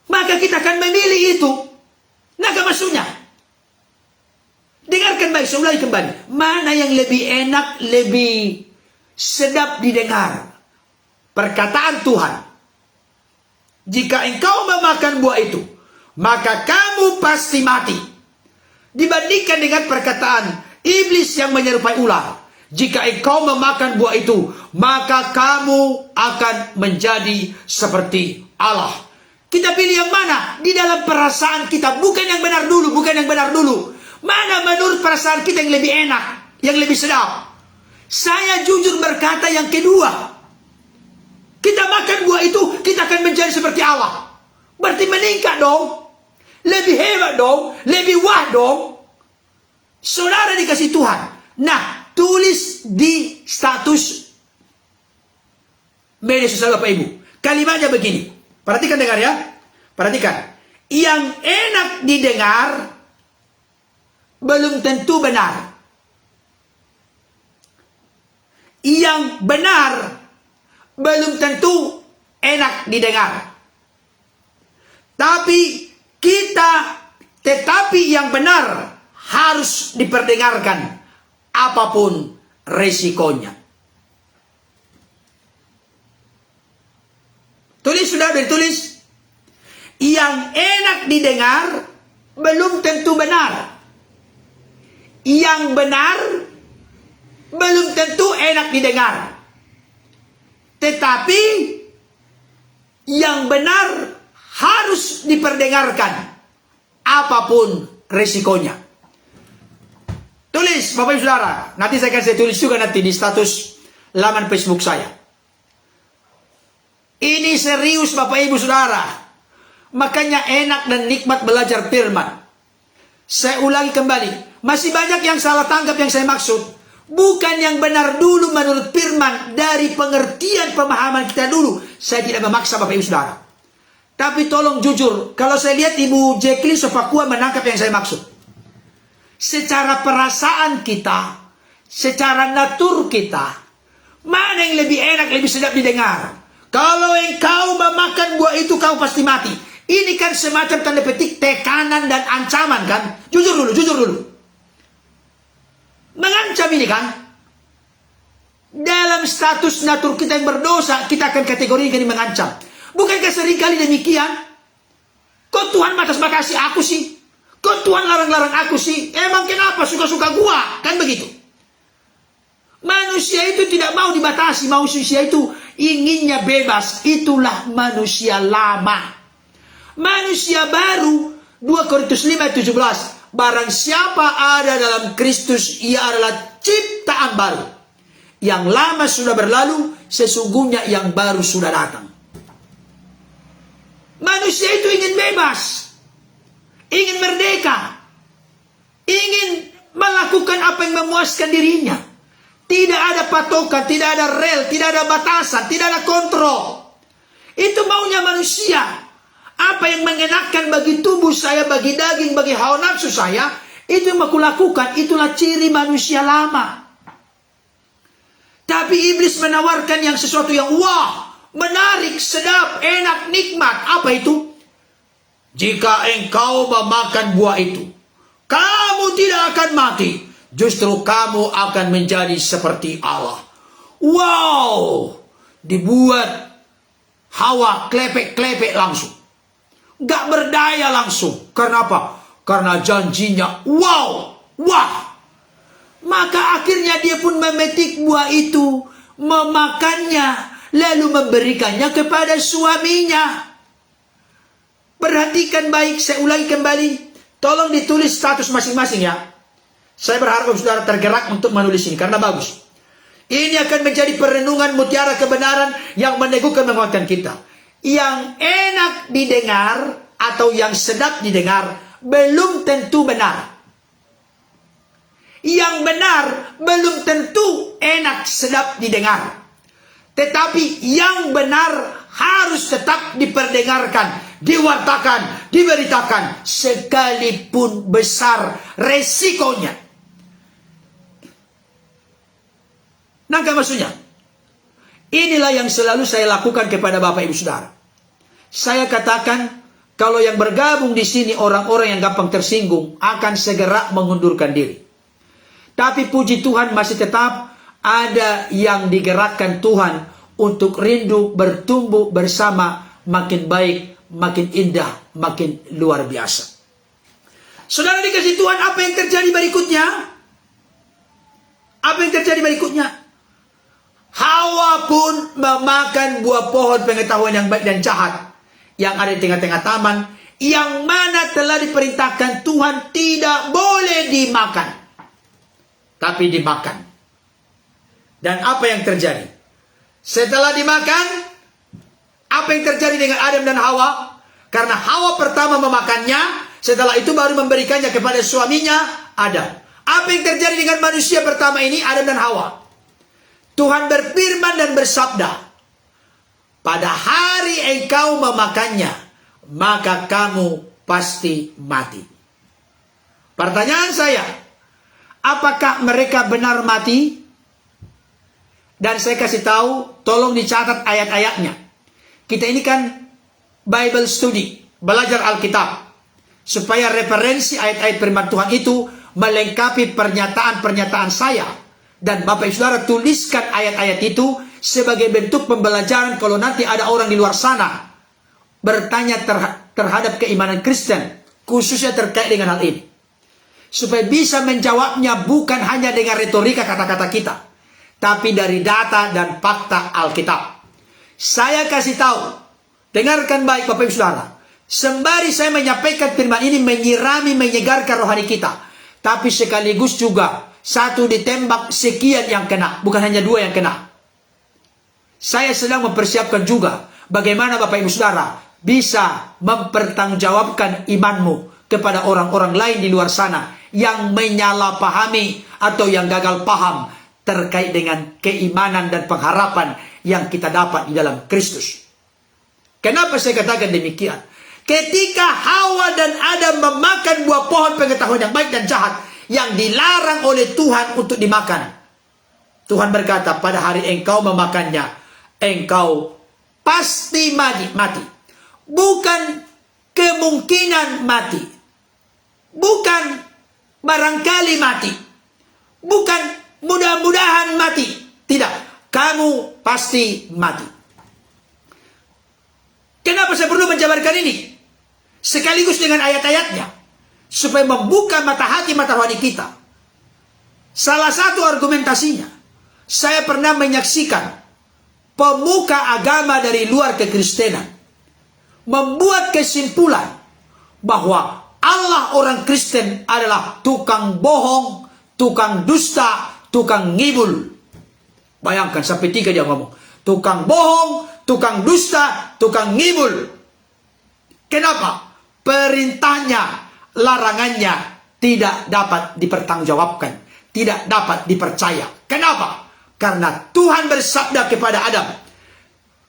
Maka kita akan memilih itu. Nah, maksudnya, dengarkan baik, saya ulangi kembali. Mana yang lebih enak, lebih sedap didengar? Perkataan Tuhan. Jika engkau memakan buah itu, maka kamu pasti mati. Dibandingkan dengan perkataan iblis yang menyerupai ular. Jika engkau memakan buah itu, maka kamu akan menjadi seperti Allah. Kita pilih yang mana? Di dalam perasaan kita. Bukan yang benar dulu, bukan yang benar dulu. Mana menurut perasaan kita yang lebih enak, yang lebih sedap? Saya jujur berkata yang kedua. Kita makan buah itu, kita akan menjadi seperti Allah. Berarti meningkat dong. Lebih hebat dong, lebih wah dong. Saudara dikasih Tuhan. Nah, tulis di status media sosial Bapak Ibu. Kalimatnya begini. Perhatikan dengar ya. Perhatikan. Yang enak didengar belum tentu benar. Yang benar belum tentu enak didengar. Tetapi yang benar harus diperdengarkan apapun resikonya. Tulis, sudah ditulis. Yang enak didengar belum tentu benar. Yang benar belum tentu enak didengar. Tetapi yang benar harus diperdengarkan apapun resikonya. Tulis Bapak Ibu Saudara. Nanti saya akan tulis juga nanti di status laman Facebook saya. Ini serius Bapak Ibu Saudara. Makanya enak dan nikmat belajar firman. Saya ulangi kembali. Masih banyak yang salah tangkap yang saya maksud. Bukan yang benar dulu menurut firman. Dari pengertian pemahaman kita dulu. Saya tidak memaksa Bapak Ibu Saudara. Tapi tolong jujur, kalau saya lihat Ibu Jacqueline Sepakua menangkap yang saya maksud. Secara perasaan kita, secara natur kita, mana yang lebih enak, lebih sedap didengar? Kalau engkau memakan buah itu, kau pasti mati. Ini kan semacam tanda petik tekanan dan ancaman kan? Jujur dulu, jujur dulu. Mengancam ini kan? Dalam status natur kita yang berdosa, kita akan kategorikan ini mengancam. Bukankah seringkali demikian? Kok Tuhan batas makasih aku sih? Kok Tuhan larang-larang aku sih? Emang kenapa suka-suka gua? Kan begitu. Manusia itu tidak mau dibatasi. Manusia itu inginnya bebas. Itulah manusia lama. Manusia baru 2 Korintus 5:17. Barang siapa ada dalam Kristus, ia adalah ciptaan baru. Yang lama sudah berlalu, sesungguhnya yang baru sudah datang. Manusia itu ingin bebas, ingin merdeka, ingin melakukan apa yang memuaskan dirinya. Tidak ada patokan, tidak ada rel, tidak ada batasan, tidak ada kontrol. Itu maunya manusia. Apa yang mengenakan bagi tubuh saya, bagi daging, bagi hawa nafsu saya, itu yang aku lakukan. Itulah ciri manusia lama. Tapi iblis menawarkan yang sesuatu yang wah, menarik, sedap, enak, nikmat. Apa itu? Jika engkau memakan buah itu, kamu tidak akan mati. Justru kamu akan menjadi seperti Allah. Wow! Dibuat Hawa klepek-klepek langsung. Gak berdaya langsung. Karena apa? Karena janjinya wow! Wah! Maka akhirnya dia pun memetik buah itu, memakannya, lalu memberikannya kepada suaminya. Perhatikan baik, saya ulangi kembali. Tolong ditulis status masing-masing ya. Saya berharap saudara tergerak untuk menulis ini, karena bagus. Ini akan menjadi perenungan mutiara kebenaran yang meneguhkan menguatkan kita. Yang enak didengar atau yang sedap didengar belum tentu benar. Yang benar belum tentu enak sedap didengar. Tetapi yang benar harus tetap diperdengarkan, diwartakan, diberitakan, sekalipun besar resikonya. Nangka maksudnya? Inilah yang selalu saya lakukan kepada Bapak Ibu Saudara. Saya katakan, kalau yang bergabung di sini orang-orang yang gampang tersinggung akan segera mengundurkan diri. Tapi puji Tuhan masih tetap ada yang digerakkan Tuhan untuk rindu bertumbuh bersama, makin baik, makin indah, makin luar biasa. Saudara dikasih Tuhan, apa yang terjadi berikutnya? Apa yang terjadi berikutnya? Hawa pun memakan buah pohon pengetahuan yang baik dan jahat yang ada di tengah-tengah taman, yang mana telah diperintahkan Tuhan tidak boleh dimakan, tapi dimakan. Dan apa yang terjadi? Setelah dimakan, apa yang terjadi dengan Adam dan Hawa? Karena Hawa pertama memakannya, setelah itu baru memberikannya kepada suaminya, Adam. Apa yang terjadi dengan manusia pertama ini, Adam dan Hawa? Tuhan berfirman dan bersabda, pada hari engkau memakannya, maka kamu pasti mati. Pertanyaan saya, apakah mereka benar mati? Dan saya kasih tahu, tolong dicatat ayat-ayatnya. Kita ini kan Bible study, belajar Alkitab, supaya referensi ayat-ayat firman Tuhan itu melengkapi pernyataan-pernyataan saya. Dan Bapak Ibu Saudara tuliskan ayat-ayat itu sebagai bentuk pembelajaran kalau nanti ada orang di luar sana bertanya terhadap keimanan Kristen, khususnya terkait dengan hal ini. Supaya bisa menjawabnya bukan hanya dengan retorika kata-kata kita, tapi dari data dan fakta Alkitab. Saya kasih tahu, dengarkan baik Bapak Ibu Saudara. Sembari saya menyampaikan firman ini menyirami, menyegarkan rohani kita, tapi sekaligus juga satu ditembak sekian yang kena, bukan hanya dua yang kena. Saya sedang mempersiapkan juga bagaimana Bapak Ibu Saudara bisa mempertanggungjawabkan imanmu kepada orang-orang lain di luar sana yang menyalahpahami atau yang gagal paham terkait dengan keimanan dan pengharapan yang kita dapat di dalam Kristus. Kenapa saya katakan demikian? Ketika Hawa dan Adam memakan buah pohon pengetahuan yang baik dan jahat yang dilarang oleh Tuhan untuk dimakan, Tuhan berkata, pada hari engkau memakannya, engkau pasti mati. Bukan kemungkinan mati, bukan barangkali mati, bukan mudah-mudahan mati. Tidak, kamu pasti mati. Kenapa saya perlu menjabarkan ini sekaligus dengan ayat-ayatnya? Supaya membuka mata hati, mata rohani kita. Salah satu argumentasinya, saya pernah menyaksikan pemuka agama dari luar kekristenan membuat kesimpulan bahwa Allah orang Kristen adalah tukang bohong, tukang dusta, tukang ngibul. Bayangkan sampai 3 dia ngomong. Tukang bohong, tukang dusta, tukang ngibul. Kenapa? Perintahnya, larangannya tidak dapat dipertanggungjawabkan, tidak dapat dipercaya. Kenapa? Karena Tuhan bersabda kepada Adam,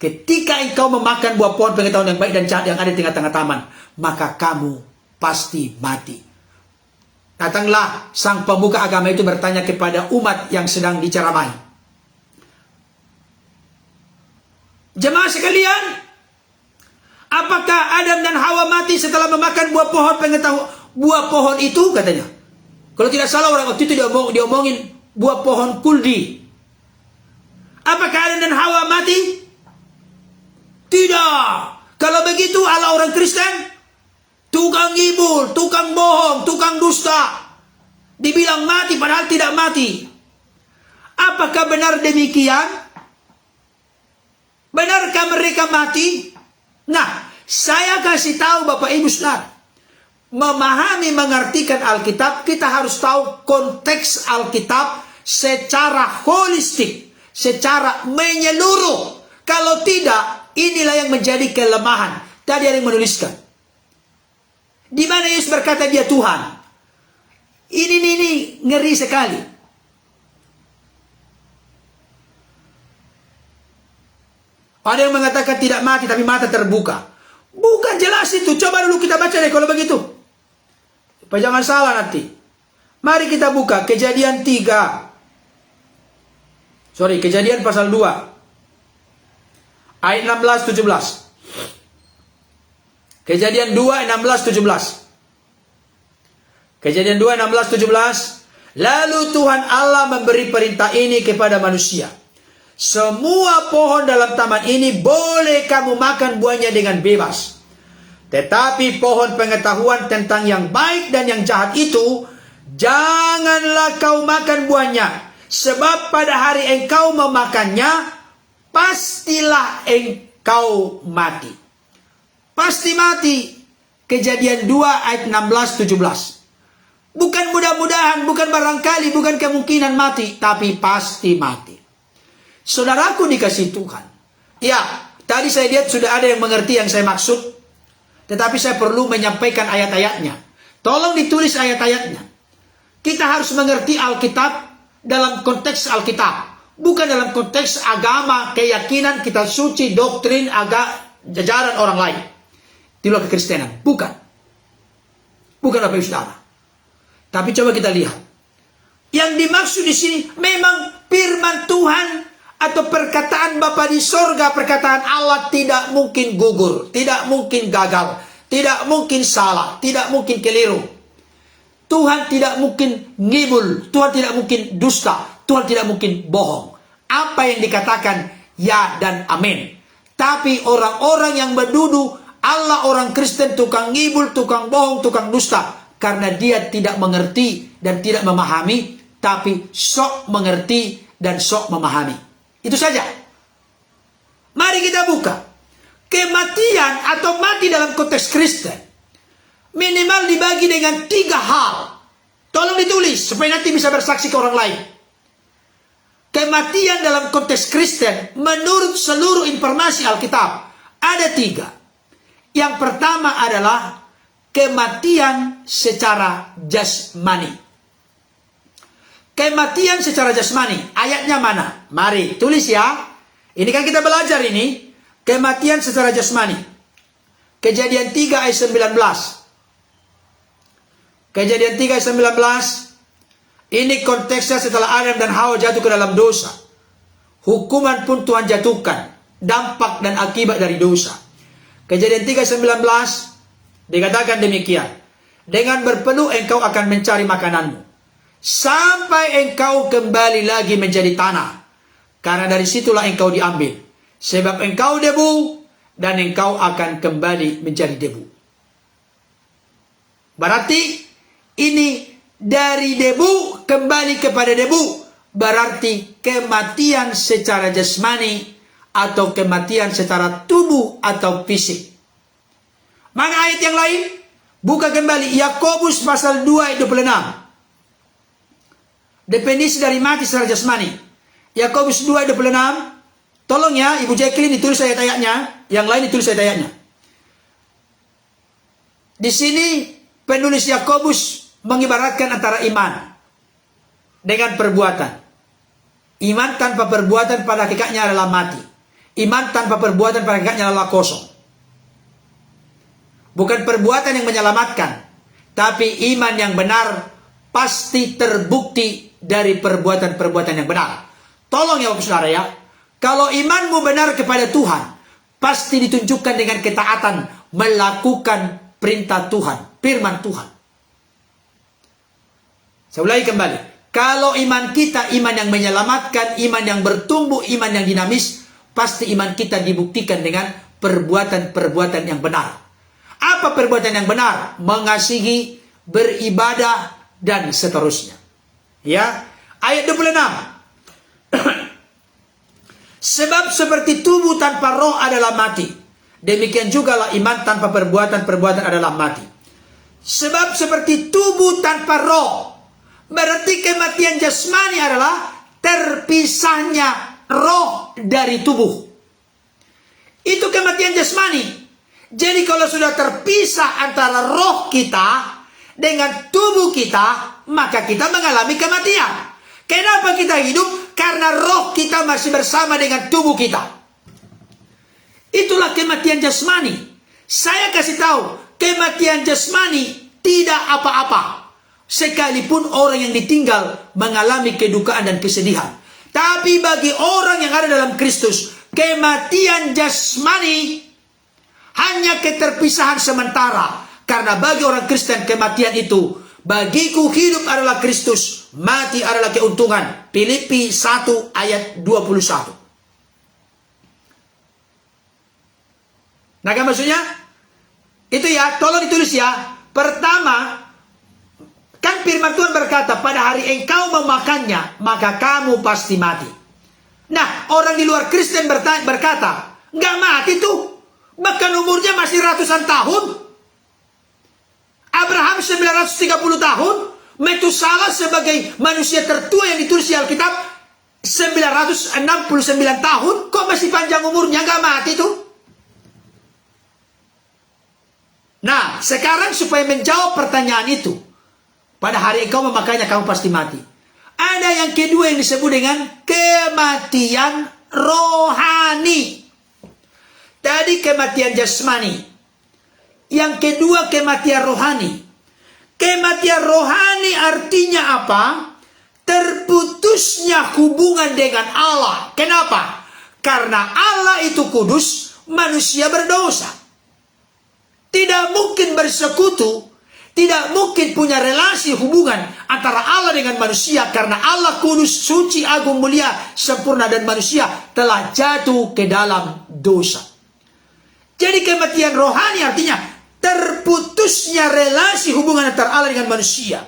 ketika engkau memakan buah pohon pengetahuan yang baik dan jahat yang ada di tengah-tengah taman, maka kamu pasti mati. Datanglah sang pemuka agama itu bertanya kepada umat yang sedang diceramahi. Jemaah sekalian, apakah Adam dan Hawa mati setelah memakan buah pohon pengetahuan, buah pohon itu katanya? Kalau tidak salah orang waktu itu diomongin buah pohon kuldi. Apakah Adam dan Hawa mati? Tidak. Kalau begitu Allah orang Kristen, tukang ngibul, tukang bohong, tukang dusta, dibilang mati padahal tidak mati. Apakah benar demikian? Benarkah mereka mati? Nah, saya kasih tahu Bapak Ibu Saudara, memahami, mengartikan Alkitab, kita harus tahu konteks Alkitab secara holistik, secara menyeluruh. Kalau tidak, inilah yang menjadi kelemahan. Tadi ada yang menuliskan, di mana Yesus berkata dia Tuhan. Ini ngeri sekali. Ada yang mengatakan tidak mati tapi mata terbuka. Bukan jelas itu. Coba dulu kita baca deh kalau begitu. Supaya jangan salah nanti. Mari kita buka Kejadian 3. Kejadian pasal 2. Ayat 16-17. Kejadian 2, 16-17. Kejadian 2, 16-17. Lalu Tuhan Allah memberi perintah ini kepada manusia. Semua pohon dalam taman ini boleh kamu makan buahnya dengan bebas. Tetapi pohon pengetahuan tentang yang baik dan yang jahat itu, janganlah kau makan buahnya. Sebab pada hari engkau memakannya, pastilah engkau mati. Pasti mati. Kejadian 2 ayat 16-17. Bukan mudah-mudahan, bukan barangkali, bukan kemungkinan mati, tapi pasti mati. Saudaraku dikasih Tuhan. Ya, tadi saya lihat sudah ada yang mengerti yang saya maksud. Tetapi saya perlu menyampaikan ayat-ayatnya. Tolong ditulis ayat-ayatnya. Kita harus mengerti Alkitab dalam konteks Alkitab. Bukan dalam konteks agama, keyakinan, kitab suci, doktrin, jajaran orang lain. Di luar kekristenan. Bukan. Bukan apa yang saudara. Tapi coba kita lihat. Yang dimaksud di sini memang firman Tuhan atau perkataan Bapa di sorga, perkataan Allah tidak mungkin gugur, tidak mungkin gagal, tidak mungkin salah, tidak mungkin keliru. Tuhan tidak mungkin ngibul, Tuhan tidak mungkin dusta, Tuhan tidak mungkin bohong. Apa yang dikatakan ya dan amin. Tapi orang-orang yang menuduh Allah orang Kristen tukang ngibul, tukang bohong, tukang dusta, karena dia tidak mengerti dan tidak memahami, tapi sok mengerti dan sok memahami. Itu saja. Mari kita buka. Kematian atau mati dalam konteks Kristen minimal dibagi dengan 3 hal. Tolong ditulis supaya nanti bisa bersaksi ke orang lain. Kematian dalam konteks Kristen menurut seluruh informasi Alkitab ada 3. Yang pertama adalah kematian secara jasmani. Kematian secara jasmani. Ayatnya mana? Mari tulis ya. Ini kan kita belajar ini. Kematian secara jasmani. Kejadian 3 ayat 19. Kejadian 3 ayat 19. Ini konteksnya setelah Adam dan Hawa jatuh ke dalam dosa. Hukuman pun Tuhan jatuhkan. Dampak dan akibat dari dosa. Kejadian 3 ayat 19. Dikatakan demikian. Dengan berpeluh engkau akan mencari makananmu. Sampai engkau kembali lagi menjadi tanah. Karena dari situlah engkau diambil. Sebab engkau debu, dan engkau akan kembali menjadi debu. Berarti ini dari debu kembali kepada debu. Berarti kematian secara jasmani atau kematian secara tubuh atau fisik. Mana ayat yang lain? Buka kembali Yakobus pasal 2 ayat 26. Definisi dari mati secara jasmani. Yakobus 2 ayat 26. Tolong ya, Ibu Jacqueline ditulis ayat-ayatnya. Yang lain ditulis ayat-ayatnya. Di sini penulis Yakobus mengibaratkan antara iman dengan perbuatan. Iman tanpa perbuatan pada hakikatnya adalah mati. Iman tanpa perbuatan pada hakikatnya adalah kosong. Bukan perbuatan yang menyelamatkan, tapi iman yang benar pasti terbukti dari perbuatan-perbuatan yang benar. Tolong ya Bapak Saudara ya, kalau imanmu benar kepada Tuhan, pasti ditunjukkan dengan ketaatan melakukan perintah Tuhan, firman Tuhan. Saya ulangi kembali. Kalau iman kita iman yang menyelamatkan, iman yang bertumbuh, iman yang dinamis, pasti iman kita dibuktikan dengan perbuatan-perbuatan yang benar. Apa perbuatan yang benar? Mengasihi, beribadah, dan seterusnya. Ya, ayat 26. Sebab seperti tubuh tanpa roh adalah mati, demikian jugalah iman tanpa perbuatan-perbuatan adalah mati. Sebab seperti tubuh tanpa roh, berarti kematian jasmani adalah terpisahnya roh dari tubuh. Itu kematian jasmani. Jadi kalau sudah terpisah antara roh kita dengan tubuh kita, maka kita mengalami kematian. Kenapa kita hidup? Karena roh kita masih bersama dengan tubuh kita. Itulah kematian jasmani. Saya kasih tahu, kematian jasmani tidak apa-apa. Sekalipun orang yang ditinggal mengalami kedukaan dan kesedihan. Tapi bagi orang yang ada dalam Kristus, kematian jasmani hanya keterpisahan sementara. Karena bagi orang Kristen kematian itu, bagiku hidup adalah Kristus, mati adalah keuntungan. Filipi 1 ayat 21. Nah kan maksudnya? Itu ya, tolong ditulis ya. Pertama, kan firman Tuhan berkata, pada hari engkau memakannya, maka kamu pasti mati. Nah, orang di luar Kristen berkata, nggak mati tuh. Bahkan umurnya masih ratusan tahun. Abraham 930 tahun. Metusala sebagai manusia tertua yang ditulis di Alkitab 969 tahun. Kok masih panjang umurnya, nggak mati tuh? Nah, sekarang supaya menjawab pertanyaan itu, pada hari engkau memakannya kamu pasti mati. Ada yang kedua yang disebut dengan kematian rohani. Tadi kematian jasmani. Yang kedua kematian rohani. Kematian rohani artinya apa? Terputusnya hubungan dengan Allah. Kenapa? Karena Allah itu kudus, manusia berdosa. Tidak mungkin bersekutu, tidak mungkin punya relasi hubungan antara Allah dengan manusia. Karena Allah kudus, suci, agung, mulia, sempurna, dan manusia telah jatuh ke dalam dosa. Jadi kematian rohani artinya terputusnya relasi hubungan antara Allah dengan manusia.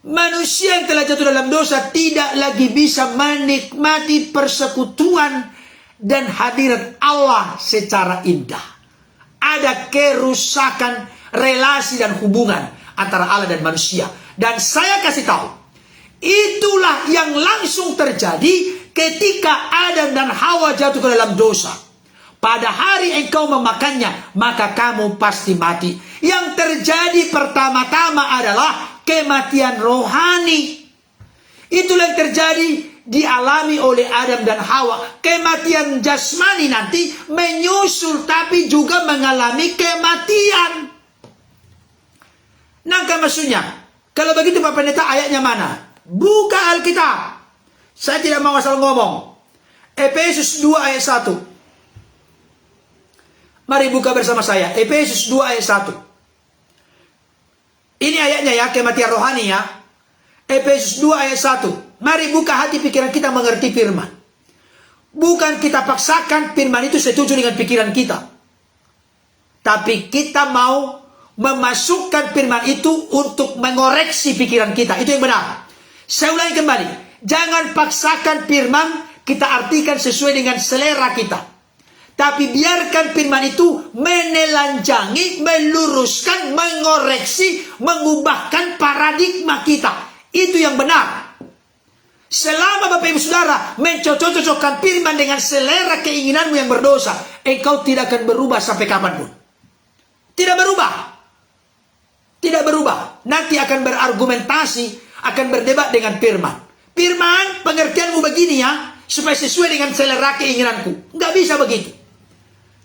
Manusia yang telah jatuh dalam dosa tidak lagi bisa menikmati persekutuan dan hadirat Allah secara indah. Ada kerusakan relasi dan hubungan antara Allah dan manusia. Dan saya kasih tahu, itulah yang langsung terjadi ketika Adam dan Hawa jatuh ke dalam dosa. Pada hari engkau memakannya, maka kamu pasti mati. Yang terjadi pertama-tama adalah kematian rohani. Itulah yang terjadi dialami oleh Adam dan Hawa. Kematian jasmani nanti menyusul, tapi juga mengalami kematian. Nah, maksudnya, kalau begitu Pak Pendeta, ayatnya mana? Buka Alkitab. Saya tidak mau asal ngomong. Efesus 2 ayat 1. Mari buka bersama saya. Efesus 2 ayat 1. Ini ayatnya ya, kematian rohani ya. Efesus 2 ayat 1. Mari buka hati pikiran kita mengerti firman. Bukan kita paksakan firman itu setuju dengan pikiran kita. Tapi kita mau memasukkan firman itu untuk mengoreksi pikiran kita. Itu yang benar. Saya ulangi kembali. Jangan paksakan firman kita artikan sesuai dengan selera kita. Tapi biarkan firman itu menelanjangi, meluruskan, mengoreksi, mengubahkan paradigma kita. Itu yang benar. Selama Bapak Ibu Saudara mencocok-cocokkan firman dengan selera keinginanmu yang berdosa, engkau tidak akan berubah sampai kapanpun. Tidak berubah. Tidak berubah. Nanti akan berargumentasi, akan berdebat dengan firman. Firman, pengertianmu begini ya. supaya sesuai dengan selera keinginanku. Nggak bisa begitu.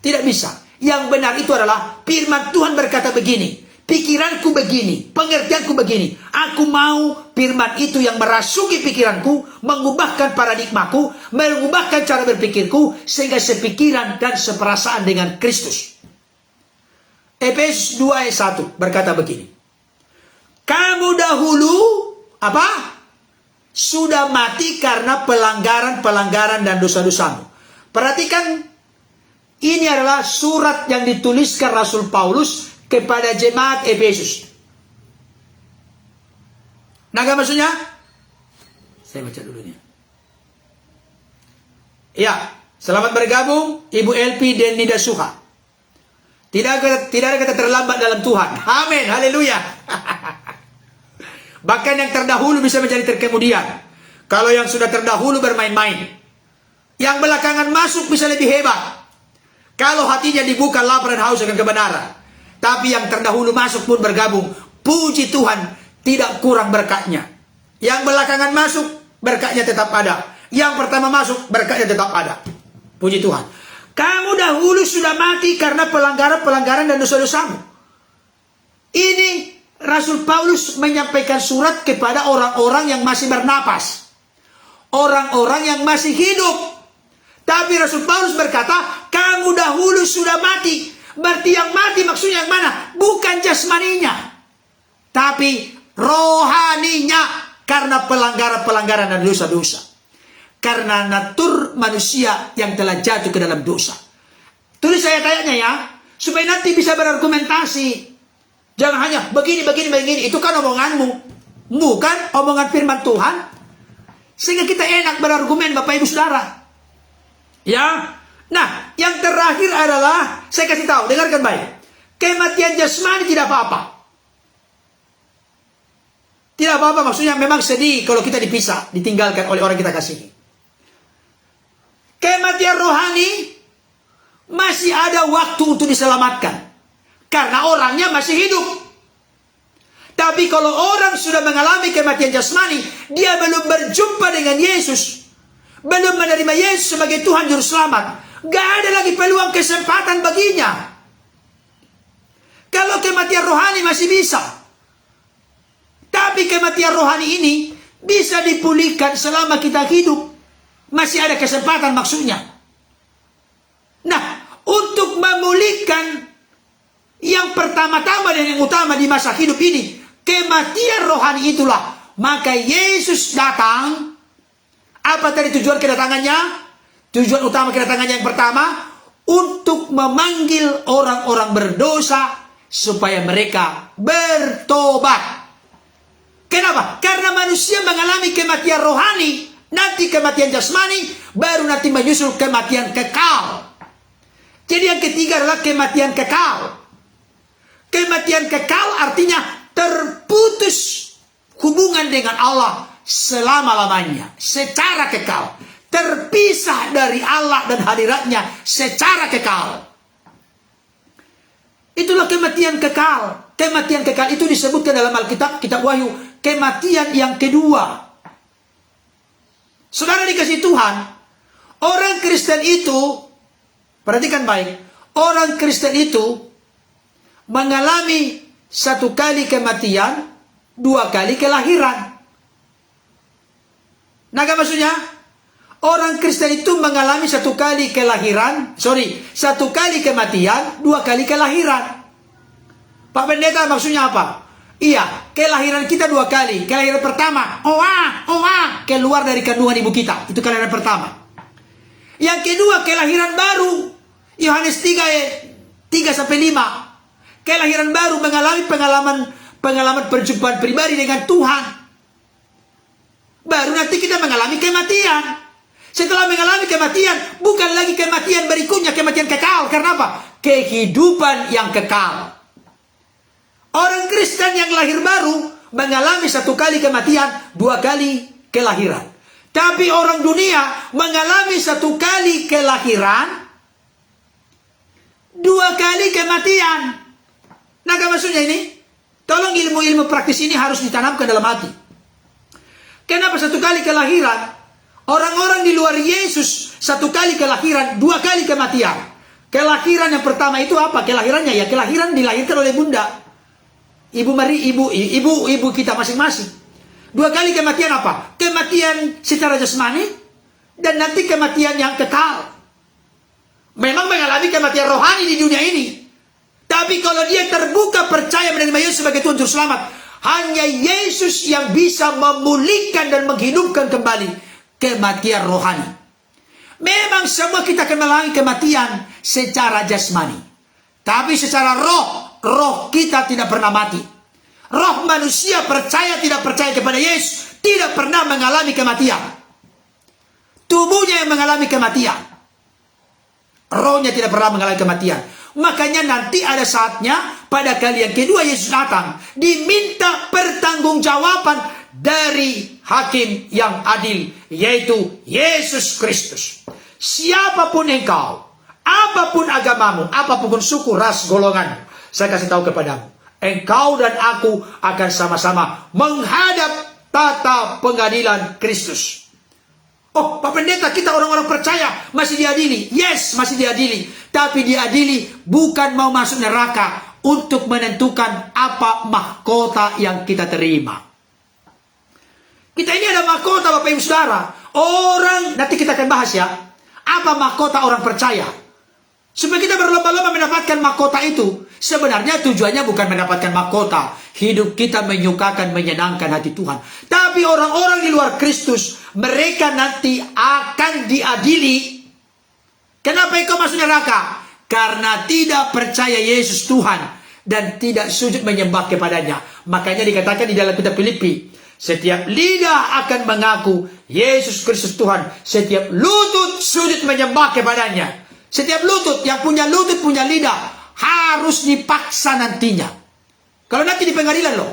Tidak bisa. Yang benar itu adalah firman Tuhan berkata begini, pikiranku begini, pengertianku begini. Aku mau firman itu yang merasuki pikiranku, mengubahkan paradigmaku, mengubahkan cara berpikirku, sehingga sepikiran dan seperasaan dengan Kristus. Efesus 2 ayat 1 berkata begini. Kamu dahulu, apa? Sudah mati karena pelanggaran-pelanggaran dan dosa-dosamu. Perhatikan, ini adalah surat yang dituliskan Rasul Paulus kepada jemaat Efesus. Naga maksudnya? Saya baca dulu nih. Ya, selamat bergabung Ibu Elpi dan Nida Suha. Tidak ada kata terlambat dalam Tuhan. Amin, haleluya. Bahkan yang terdahulu bisa menjadi terkemudian. Kalau yang sudah terdahulu bermain-main, yang belakangan masuk bisa lebih hebat. Kalau hatinya dibuka lapar dan haus akan kebenaran. Tapi yang terdahulu masuk pun bergabung. Puji Tuhan, tidak kurang berkatnya. Yang belakangan masuk, berkatnya tetap ada. Yang pertama masuk, berkatnya tetap ada. Puji Tuhan. Kamu dahulu sudah mati karena pelanggaran-pelanggaran dan dosa-dosamu. Ini Rasul Paulus menyampaikan surat kepada orang-orang yang masih bernapas. Orang-orang yang masih hidup. Tapi Rasul Paulus berkata, kamu dahulu sudah mati. Berarti yang mati maksudnya yang mana? Bukan jasmaninya, tapi rohaninya. Karena pelanggaran-pelanggaran dan dosa-dosa. Karena natur manusia yang telah jatuh ke dalam dosa. Tulis ayat-ayatnya ya, supaya nanti bisa berargumentasi. Jangan hanya begini. Itu kan omonganmu, bukan omongan firman Tuhan. Sehingga kita enak berargumen, Bapak Ibu Saudara. Ya, nah yang terakhir adalah, saya kasih tahu, dengarkan baik. Kematian jasmani tidak apa-apa. Tidak apa-apa, maksudnya memang sedih kalau kita dipisah, ditinggalkan oleh orang kita kasihi. Kematian rohani masih ada waktu untuk diselamatkan. Karena orangnya masih hidup. Tapi kalau orang sudah mengalami kematian jasmani, dia belum berjumpa dengan Yesus, belum menerima Yesus sebagai Tuhan Juru Selamat, gak ada lagi peluang kesempatan baginya. Kalau kematian rohani masih bisa. Tapi kematian rohani ini bisa dipulihkan selama kita hidup. Masih ada kesempatan maksudnya. Nah, untuk memulihkan yang pertama-tama dan yang utama di masa hidup ini, kematian rohani itulah, maka Yesus datang. Apa tadi tujuan kedatangannya? Tujuan utama kedatangannya yang pertama, untuk memanggil orang-orang berdosa supaya mereka bertobat. Kenapa? Karena manusia mengalami kematian rohani, nanti kematian jasmani, baru nanti menyusul kematian kekal. Jadi yang ketiga adalah kematian kekal. Kematian kekal artinya terputus hubungan dengan Allah selama-lamanya, secara kekal. Terpisah dari Allah dan hadiratnya secara kekal. Itulah kematian kekal. Kematian kekal itu disebutkan dalam Alkitab, kitab Wahyu, kematian yang kedua. Saudara dikasih Tuhan, orang Kristen itu, perhatikan baik, orang Kristen itu mengalami satu kali kematian, dua kali kelahiran. Nah, apa maksudnya? Orang Kristen itu mengalami satu kali satu kali kematian, dua kali kelahiran. Pak Pendeta, maksudnya apa? Iya, kelahiran kita dua kali. Kelahiran pertama, keluar dari kandungan ibu kita. Itu kelahiran pertama. Yang kedua, kelahiran baru. Yohanes 3-5. Kelahiran baru, mengalami pengalaman perjumpaan pribadi dengan Tuhan. Baru nanti kita mengalami kematian. Setelah mengalami kematian, bukan lagi kematian berikutnya, kematian kekal. Karena apa? Kehidupan yang kekal. Orang Kristen yang lahir baru mengalami satu kali kematian, dua kali kelahiran. Tapi orang dunia mengalami satu kali kelahiran, dua kali kematian. Nah, apa maksudnya ini? Tolong ilmu-ilmu praktis ini harus ditanamkan dalam hati. Kenapa satu kali kelahiran? Orang-orang di luar Yesus, satu kali kelahiran, dua kali kematian. Kelahiran yang pertama itu apa? Kelahirannya ya kelahiran dilahirkan oleh bunda. Ibu Mari, ibu kita masing-masing. Dua kali kematian apa? Kematian secara jasmani dan nanti kematian yang kekal. Memang mengalami kematian rohani di dunia ini. Tapi kalau dia terbuka percaya menerima Yesus sebagai Tuhan Juru Selamat, hanya Yesus yang bisa memulihkan dan menghidupkan kembali kematian rohani. Memang semua kita akan mengalami kematian secara jasmani. Tapi secara roh kita tidak pernah mati. Roh manusia percaya tidak percaya kepada Yesus tidak pernah mengalami kematian. Tubuhnya yang mengalami kematian. Rohnya tidak pernah mengalami kematian. Makanya nanti ada saatnya pada kali yang kedua Yesus datang, diminta pertanggungjawaban dari hakim yang adil, yaitu Yesus Kristus. Siapapun engkau, apapun agamamu, apapun suku, ras, golongan, saya kasih tahu kepadamu, engkau dan aku akan sama-sama menghadap tata pengadilan Kristus. Oh, Pak Pendeta, kita orang-orang percaya masih diadili. Yes, masih diadili. Tapi diadili bukan mau masuk neraka untuk menentukan apa mahkota yang kita terima. Kita ini ada mahkota, Bapak Ibu Saudara. Orang, nanti kita akan bahas ya, apa mahkota orang percaya. Supaya kita berlomba-lomba mendapatkan mahkota itu. Sebenarnya tujuannya bukan mendapatkan mahkota. Hidup kita menyukakan, menyenangkan hati Tuhan. Tapi orang-orang di luar Kristus, mereka nanti akan diadili. Kenapa engkau masuk neraka? Karena tidak percaya Yesus Tuhan dan tidak sujud menyembah kepadanya. Makanya dikatakan di dalam kitab Filipi, setiap lidah akan mengaku Yesus Kristus Tuhan. Setiap lutut sujud menyembah kepadanya. Setiap lutut, yang punya lutut, punya lidah, harus dipaksa nantinya. Kalau nanti di pengadilan loh.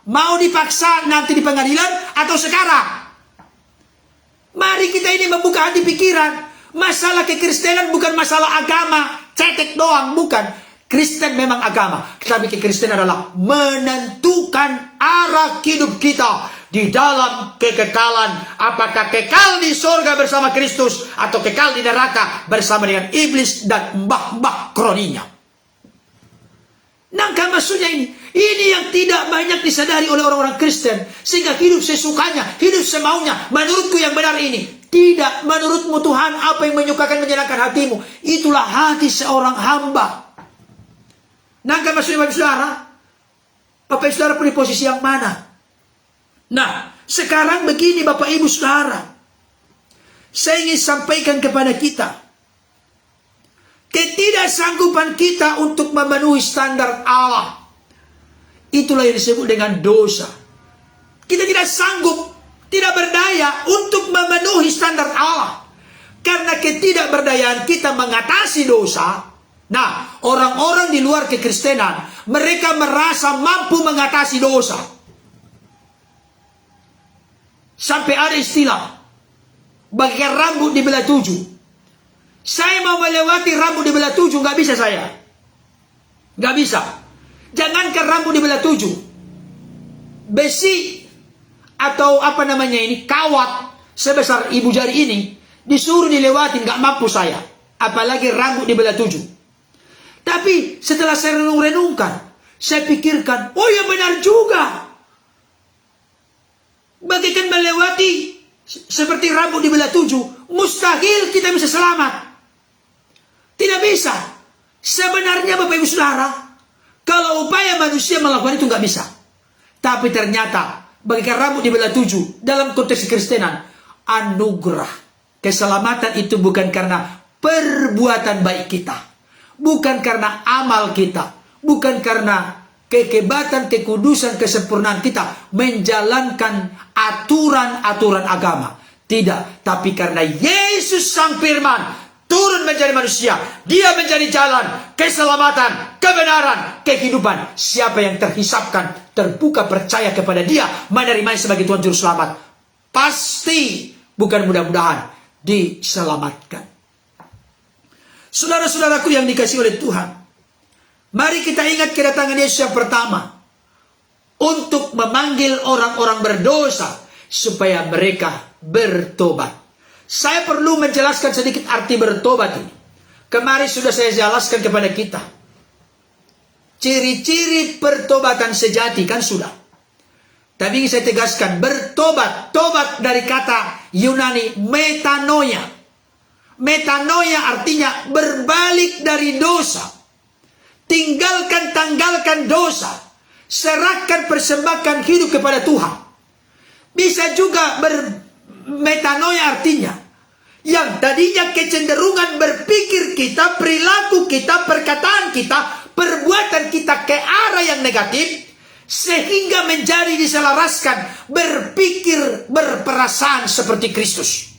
Mau dipaksa nanti di pengadilan atau sekarang? Mari kita ini membuka hati pikiran. Masalah kekristenan bukan masalah agama, cetek doang, bukan. Kristen memang agama. Tapi kekristenan adalah menentukan arah hidup kita di dalam kekekalan. Apakah kekal di surga bersama Kristus atau kekal di neraka bersama dengan iblis dan mbah-mbah kroninya. Nangka maksudnya ini. Ini yang tidak banyak disadari oleh orang-orang Kristen. Sehingga hidup sesukanya, hidup semaunya. Menurutku yang benar ini. Tidak, menurutmu Tuhan apa yang menyukakan, menyenangkan hatimu. Itulah hati seorang hamba. Nangka maksudnya Bapak Saudara? Bapak Saudara punya posisi yang mana? Nah, sekarang begini Bapak Ibu Saudara. Saya ingin sampaikan kepada kita. Ketidaksanggupan kita untuk memenuhi standar Allah. Itulah yang disebut dengan dosa. Kita tidak sanggup, tidak berdaya untuk memenuhi standar Allah. Karena ketidakberdayaan kita mengatasi dosa. Nah, orang-orang di luar kekristenan, mereka merasa mampu mengatasi dosa. Sampai ada istilah, bagikan rambut dibelah 7. Saya mau melewati rambut dibelah 7, nggak bisa saya. Nggak bisa. Jangankan rambut dibelah 7. Besi, atau apa namanya ini, kawat sebesar ibu jari ini, disuruh dilewati, nggak mampu saya. Apalagi rambut dibelah 7. Tapi setelah saya renung-renungkan, saya pikirkan, oh ya benar juga. Bagaikan melewati seperti rambut dibelah 7, mustahil kita bisa selamat. Tidak bisa. Sebenarnya Bapak Ibu Saudara, kalau upaya manusia melakukan itu nggak bisa. Tapi ternyata bagaikan rambut dibelah 7 dalam konteks Kristenan, anugerah. Keselamatan itu bukan karena perbuatan baik kita. Bukan karena amal kita. Bukan karena kehebatan, kekudusan, kesempurnaan kita menjalankan aturan-aturan agama. Tidak. Tapi karena Yesus Sang Firman turun menjadi manusia. Dia menjadi jalan, keselamatan, kebenaran, kehidupan. Siapa yang terhisapkan, terbuka, percaya kepada Dia, menerimanya sebagai Tuhan Juru Selamat, pasti, bukan mudah-mudahan, diselamatkan. Saudara-saudaraku yang dikasihi oleh Tuhan, mari kita ingat kedatangan Yesus yang pertama untuk memanggil orang-orang berdosa supaya mereka bertobat. Saya perlu menjelaskan sedikit arti bertobat ini. Kemarin sudah saya jelaskan kepada kita. Ciri-ciri pertobatan sejati kan sudah. Tapi ingin saya tegaskan, bertobat, tobat dari kata Yunani metanoia. Metanoia artinya berbalik dari dosa. Tanggalkan dosa. Serahkan, persembahkan hidup kepada Tuhan. Bisa juga metanoia artinya yang tadinya kecenderungan berpikir kita, perilaku kita, perkataan kita, perbuatan kita ke arah yang negatif, sehingga menjadi diselaraskan berpikir, berperasaan seperti Kristus.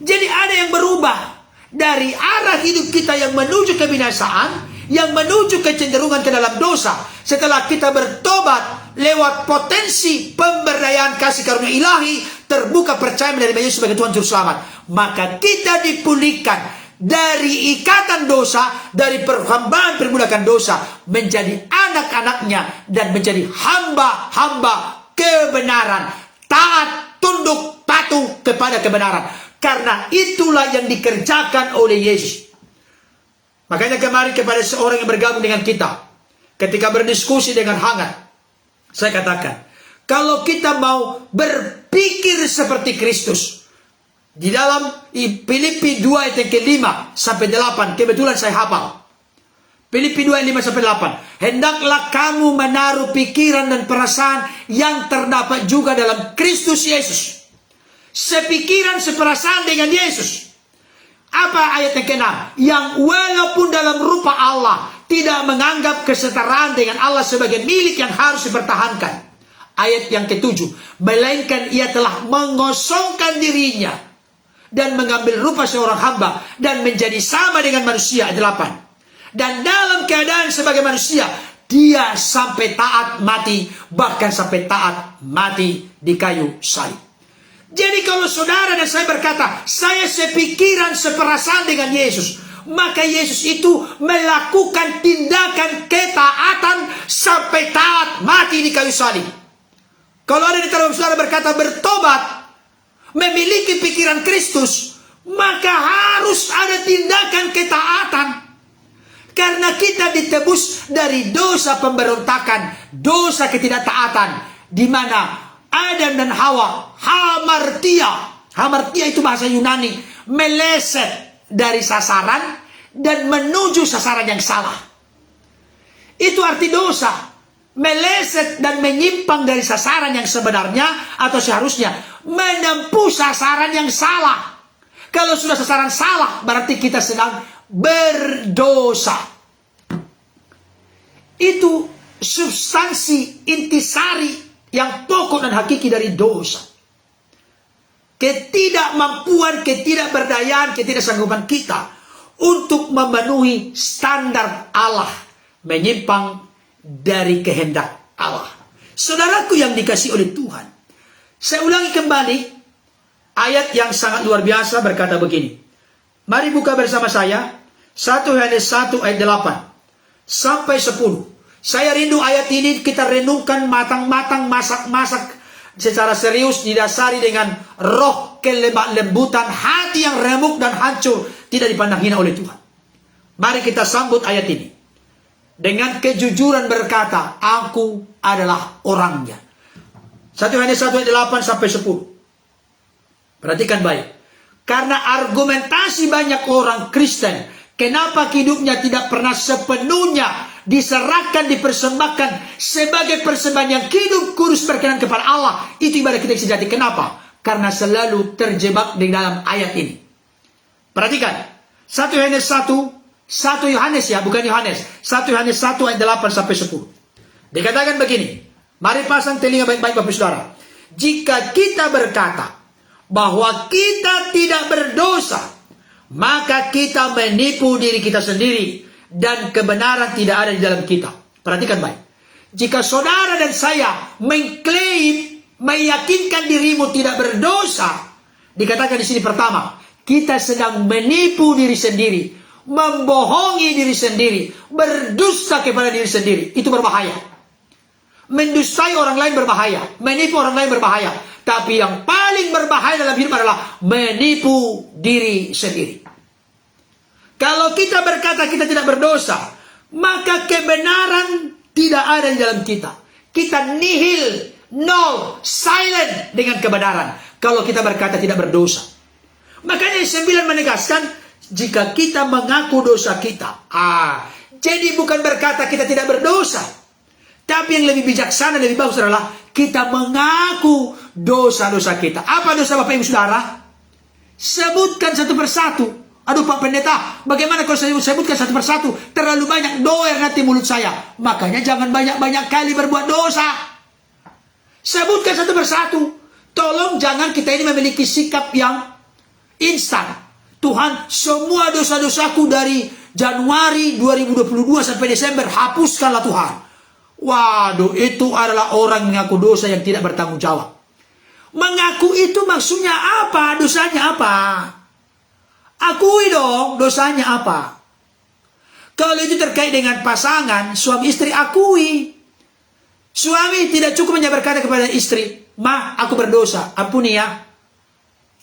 Jadi ada yang berubah dari arah hidup kita yang menuju kebinasaan, yang menuju kecenderungan ke dalam dosa. Setelah kita bertobat lewat potensi pemberdayaan kasih karunia ilahi, terbuka percaya menerima Yesus sebagai Tuhan Juru Selamat, maka kita dipulihkan dari ikatan dosa, dari perhambaan perbudakan dosa, menjadi anak-anaknya dan menjadi hamba-hamba kebenaran, taat, tunduk, patuh kepada kebenaran. Karena itulah yang dikerjakan oleh Yesus. Makanya kemarin kepada seorang yang bergabung dengan kita, ketika berdiskusi dengan hangat, saya katakan, kalau kita mau berpikir seperti Kristus, di dalam Filipi 2 ayat yang ke-5 sampai 8, kebetulan saya hafal. Filipi 2 ayat 5 sampai 8. Hendaklah kamu menaruh pikiran dan perasaan yang terdapat juga dalam Kristus Yesus. Sepikiran, seperasaan dengan Yesus. Apa ayat yang ke-6? Yang walaupun dalam rupa Allah, tidak menganggap kesetaraan dengan Allah sebagai milik yang harus dipertahankan. Ayat yang ke-7. Melainkan ia telah mengosongkan dirinya dan mengambil rupa seorang hamba dan menjadi sama dengan manusia. Ayat 8. Dan dalam keadaan sebagai manusia, dia sampai taat mati, bahkan sampai taat mati di kayu salib. Jadi kalau saudara dan saya berkata, saya sepikiran, seperasaan dengan Yesus, maka Yesus itu melakukan tindakan ketaatan sampai taat mati di kayu salib. Kalau ada di antara saudara berkata bertobat, memiliki pikiran Kristus, maka harus ada tindakan ketaatan. Karena kita ditebus dari dosa pemberontakan, dosa ketidaktaatan, di mana Adam dan Hawa hamartia itu bahasa Yunani, meleset dari sasaran dan menuju sasaran yang salah. Itu arti dosa, meleset dan menyimpang dari sasaran yang sebenarnya atau seharusnya menempuh sasaran yang salah. Kalau sudah sasaran salah, berarti kita sedang berdosa. Itu substansi intisari yang pokok dan hakiki dari dosa. Ketidakmampuan, ketidakberdayaan, ketidaksanggupan kita untuk memenuhi standar Allah, menyimpang dari kehendak Allah. Saudaraku yang dikasihi oleh Tuhan, saya ulangi kembali ayat yang sangat luar biasa berkata begini. Mari buka bersama saya 1 Yohanes 1 ayat 8 sampai 10. Saya rindu ayat ini kita renungkan matang-matang, masak-masak secara serius, didasari dengan roh kelembutan, hati yang remuk dan hancur, tidak dipandang hina oleh Tuhan. Mari kita sambut ayat ini dengan kejujuran berkata, aku adalah orangnya. 1 Yohanes 1 ayat 8 sampai 10. Perhatikan baik. Karena argumentasi banyak orang Kristen, kenapa hidupnya tidak pernah sepenuhnya diserahkan, dipersembahkan sebagai persembahan yang hidup, kudus, berkenan kepada Allah, itu ibadah kita yang sejati. Kenapa? Karena selalu terjebak di dalam ayat ini. Perhatikan 1 Yohanes 1 Yohanes ya, bukan Yohanes, 1 Yohanes 1 ayat 8 sampai 10. Dikatakan begini, mari pasang telinga baik-baik Bapak Saudara. Jika kita berkata bahwa kita tidak berdosa, maka kita menipu diri kita sendiri dan kebenaran tidak ada di dalam kita. Perhatikan baik. Jika saudara dan saya mengklaim, meyakinkan dirimu tidak berdosa, dikatakan di sini pertama, kita sedang menipu diri sendiri, membohongi diri sendiri, berdusta kepada diri sendiri. Itu berbahaya. Mendustai orang lain berbahaya, menipu orang lain berbahaya. Tapi yang paling berbahaya dalam hidup adalah menipu diri sendiri. Kalau kita berkata kita tidak berdosa, maka kebenaran tidak ada di dalam kita. Kita nihil, nol, silent dengan kebenaran. Kalau kita berkata tidak berdosa. Makanya 9 menegaskan, jika kita mengaku dosa kita. Jadi bukan berkata kita tidak berdosa. Tapi yang lebih bijaksana, lebih bagus adalah kita mengaku dosa-dosa kita. Apa dosa Bapak Ibu Saudara? Sebutkan satu persatu. Aduh Pak Pendeta, bagaimana kalau saya sebutkan satu persatu? Terlalu banyak doer nanti mulut saya. Makanya jangan banyak-banyak kali berbuat dosa. Sebutkan satu persatu. Tolong jangan kita ini memiliki sikap yang instan. Tuhan, semua dosa-dosaku dari Januari 2022 sampai Desember, hapuskanlah Tuhan. Waduh, itu adalah orang mengaku dosa yang tidak bertanggung jawab. Mengaku itu maksudnya apa? Dosanya apa? Akui dong dosanya apa. Kalau itu terkait dengan pasangan, suami istri, akui. Suami tidak cukup hanya berkata kepada istri, "Ma, aku berdosa, ampuni ya."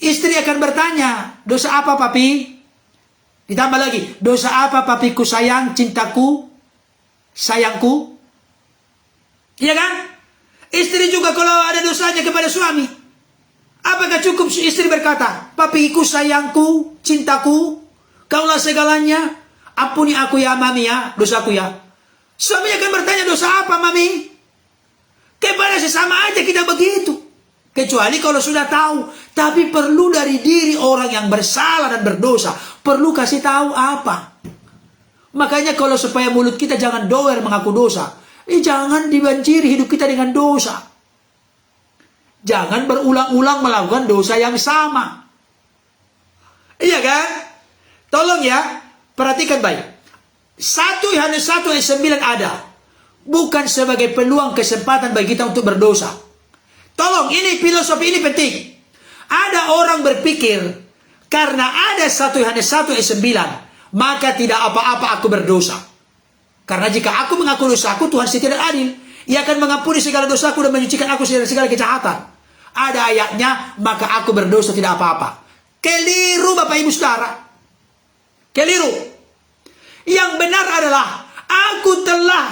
Istri akan bertanya, "Dosa apa papi?" Ditambah lagi, "Dosa apa papiku sayang, cintaku, sayangku?" Iya kan? Istri juga kalau ada dosanya kepada suami, apakah cukup istri berkata, "Papiku, sayangku, cintaku, kaulah segalanya, ampuni aku ya mami ya, dosaku ya." Suami akan bertanya, "Dosa apa mami?" Kepada sesama aja kita begitu. Kecuali kalau sudah tahu. Tapi perlu dari diri orang yang bersalah dan berdosa. Perlu kasih tahu apa. Makanya kalau supaya mulut kita jangan doer mengaku dosa. Jangan dibanjiri hidup kita dengan dosa. Jangan berulang-ulang melakukan dosa yang sama. Iya kan? Tolong ya, perhatikan baik. 1 Yohanes 1 ayat 9 ada. Bukan sebagai peluang kesempatan bagi kita untuk berdosa. Tolong, ini filosofi ini penting. Ada orang berpikir, karena ada 1 Yohanes 1 ayat 9, maka tidak apa-apa aku berdosa. Karena jika aku mengaku dosaku, Tuhan setia dan adil. Ia akan mengampuni segala dosaku dan menyucikan aku dari segala kejahatan. Ada ayatnya, maka aku berdosa tidak apa-apa. Keliru Bapak Ibu Saudara. Keliru. Yang benar adalah, aku telah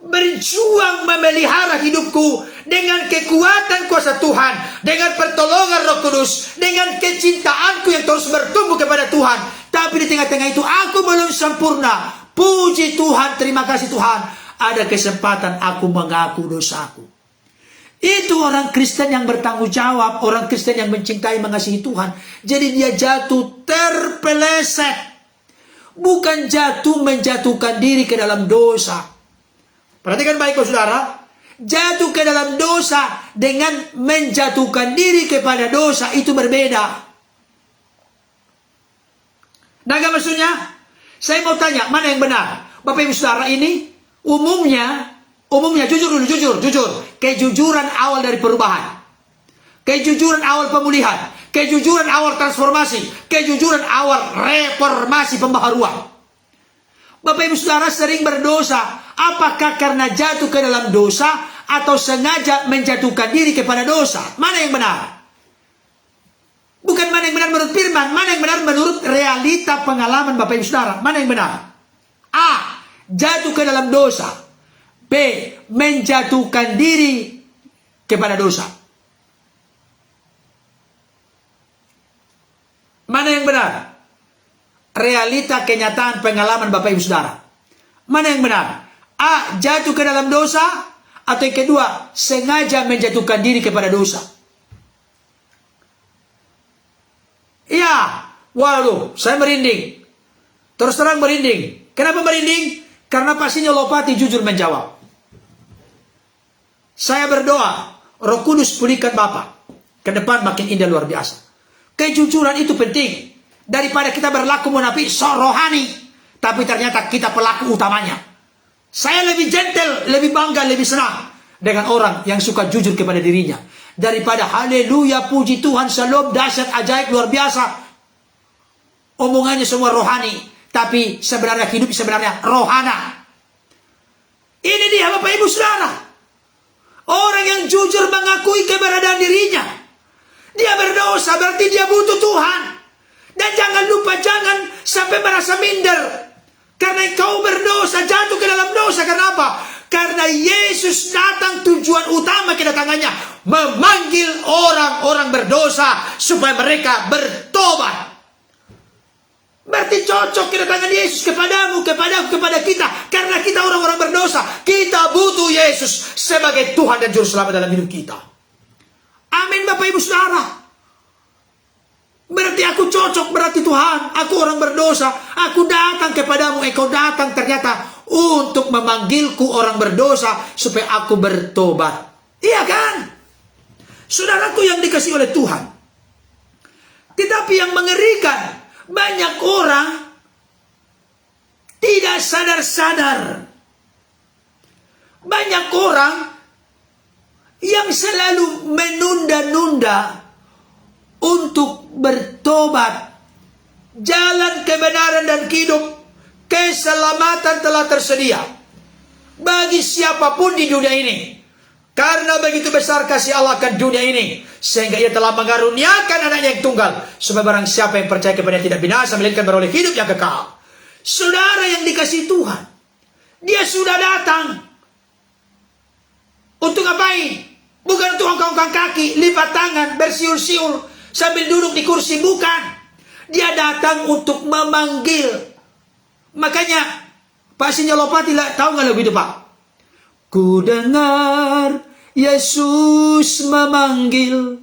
berjuang memelihara hidupku dengan kekuatan kuasa Tuhan, dengan pertolongan Roh Kudus, dengan kecintaanku yang terus bertumbuh kepada Tuhan. Tapi di tengah-tengah itu aku belum sempurna. Puji Tuhan, terima kasih Tuhan. Ada kesempatan aku mengaku dosaku. Itu orang Kristen yang bertanggung jawab, orang Kristen yang mencintai, mengasihi Tuhan. Jadi dia jatuh terpeleset. Bukan jatuh menjatuhkan diri ke dalam dosa. Perhatikan baik saudara. Jatuh ke dalam dosa dengan menjatuhkan diri kepada dosa itu berbeda. Nah, maksudnya? Saya mau tanya, mana yang benar? Bapak Ibu Saudara, ini umumnya jujur dulu, jujur. Kejujuran awal dari perubahan. Kejujuran awal pemulihan. Kejujuran awal transformasi. Kejujuran awal reformasi pembaharuan. Bapak Ibu Saudara sering berdosa. Apakah karena jatuh ke dalam dosa atau sengaja menjatuhkan diri kepada dosa? Mana yang benar? Bukan mana yang benar menurut firman, mana yang benar menurut realita pengalaman Bapak Ibu Saudara. Mana yang benar? A. Jatuh ke dalam dosa. B. Menjatuhkan diri kepada dosa. Mana yang benar? Realita kenyataan pengalaman Bapak Ibu Saudara. Mana yang benar? A. Jatuh ke dalam dosa. Atau yang kedua, sengaja menjatuhkan diri kepada dosa. Iya, waduh, saya merinding. Terus terang merinding. Kenapa merinding? Karena pastinya Lopati jujur menjawab. Saya berdoa, Roh Kudus pulihkan Bapak. Ke depan makin indah luar biasa. Kejujuran itu penting. Daripada kita berlaku munafik, so rohani. Tapi ternyata kita pelaku utamanya. Saya lebih gentle, lebih bangga, lebih senang dengan orang yang suka jujur kepada dirinya. Daripada haleluya, puji Tuhan, shalom, dahsyat, ajaib, luar biasa. Omongannya semua rohani. Tapi sebenarnya hidup sebenarnya rohana. Ini dia Bapak Ibu Saudara. Orang yang jujur mengakui keberadaan dirinya. Dia berdosa berarti dia butuh Tuhan. Dan jangan lupa, jangan sampai merasa minder. Karena engkau berdosa, jatuh ke dalam dosa. Karena apa? Karena Yesus datang, tujuan utama kedatangannya memanggil orang-orang berdosa supaya mereka bertobat. Berarti cocok kedatangan Yesus kepadamu, kepadaku, kepada kita. Karena kita orang-orang berdosa. Kita butuh Yesus sebagai Tuhan dan Juru Selamat dalam hidup kita. Amin Bapak Ibu Saudara. Berarti aku cocok, berarti Tuhan, aku orang berdosa. Aku datang kepadamu, engkau datang ternyata untuk memanggilku orang berdosa supaya aku bertobat. Iya kan? Saudaraku yang dikasihi oleh Tuhan. Tetapi yang mengerikan, banyak orang tidak sadar-sadar. Banyak orang yang selalu menunda-nunda untuk bertobat. Jalan kebenaran dan hidup, keselamatan telah tersedia bagi siapapun di dunia ini. Karena begitu besar kasih Allah akan dunia ini, sehingga ia telah mengaruniakan anaknya yang tunggal, supaya barang siapa yang percaya kepadanya tidak binasa, melainkan beroleh hidup yang kekal. Saudara yang dikasihi Tuhan, dia sudah datang untuk ngapain? Bukan untuk ongkang-ongkang kaki, lipat tangan, bersiul-siul sambil duduk di kursi, bukan. Dia datang untuk memanggil. Makanya Pak Sinyalopati tahu nggak lagu itu Pak? Ku dengar Yesus memanggil,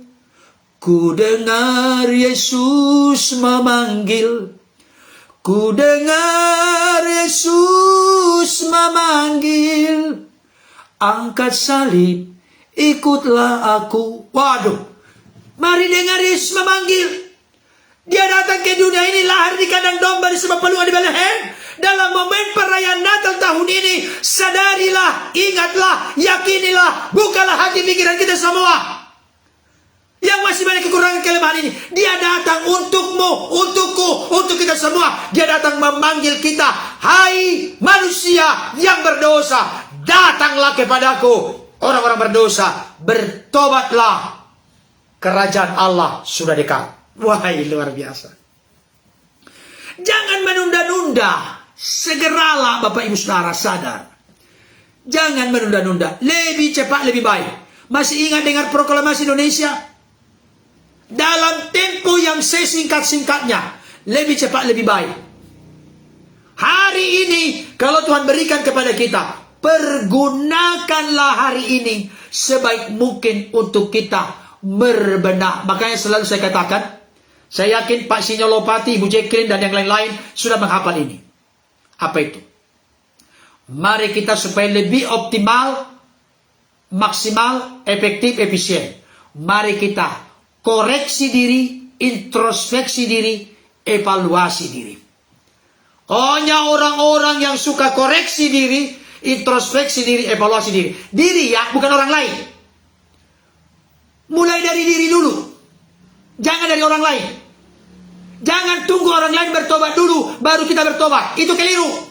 ku dengar Yesus memanggil, ku dengar Yesus memanggil, angkat salib, ikutlah aku. Waduh, mari dengar Yesus memanggil. Dia datang ke dunia ini lahir di kandang domba di sebuah peluang di Bethlehem. Dalam momen perayaan Natal tahun ini, sadarilah, ingatlah, yakinilah, bukalah hati pikiran kita semua yang masih banyak kekurangan kelemahan ini. Dia datang untukmu, untukku, untuk kita semua. Dia datang memanggil kita, hai manusia yang berdosa, datanglah kepadaku, orang-orang berdosa, bertobatlah, kerajaan Allah sudah dekat. Wahai luar biasa. Jangan menunda-nunda. Segeralah Bapak Ibu Saudara sadar. Jangan menunda-nunda. Lebih cepat lebih baik. Masih ingat dengar proklamasi Indonesia? Dalam tempo yang sesingkat-singkatnya, lebih cepat lebih baik. Hari ini kalau Tuhan berikan kepada kita, pergunakanlah hari ini sebaik mungkin untuk kita berbenah. Makanya selalu saya katakan, saya yakin Pak Sinyalopati, Ibu Jacqueline dan yang lain-lain sudah menghafal ini. Apa itu? Mari kita supaya lebih optimal, maksimal, efektif, efisien. Mari kita koreksi diri, introspeksi diri, evaluasi diri. Hanya orang-orang yang suka koreksi diri, introspeksi diri, evaluasi diri. Diri ya, bukan orang lain. Mulai dari diri dulu. Jangan dari orang lain. Jangan tunggu orang lain bertobat dulu, baru kita bertobat. Itu keliru.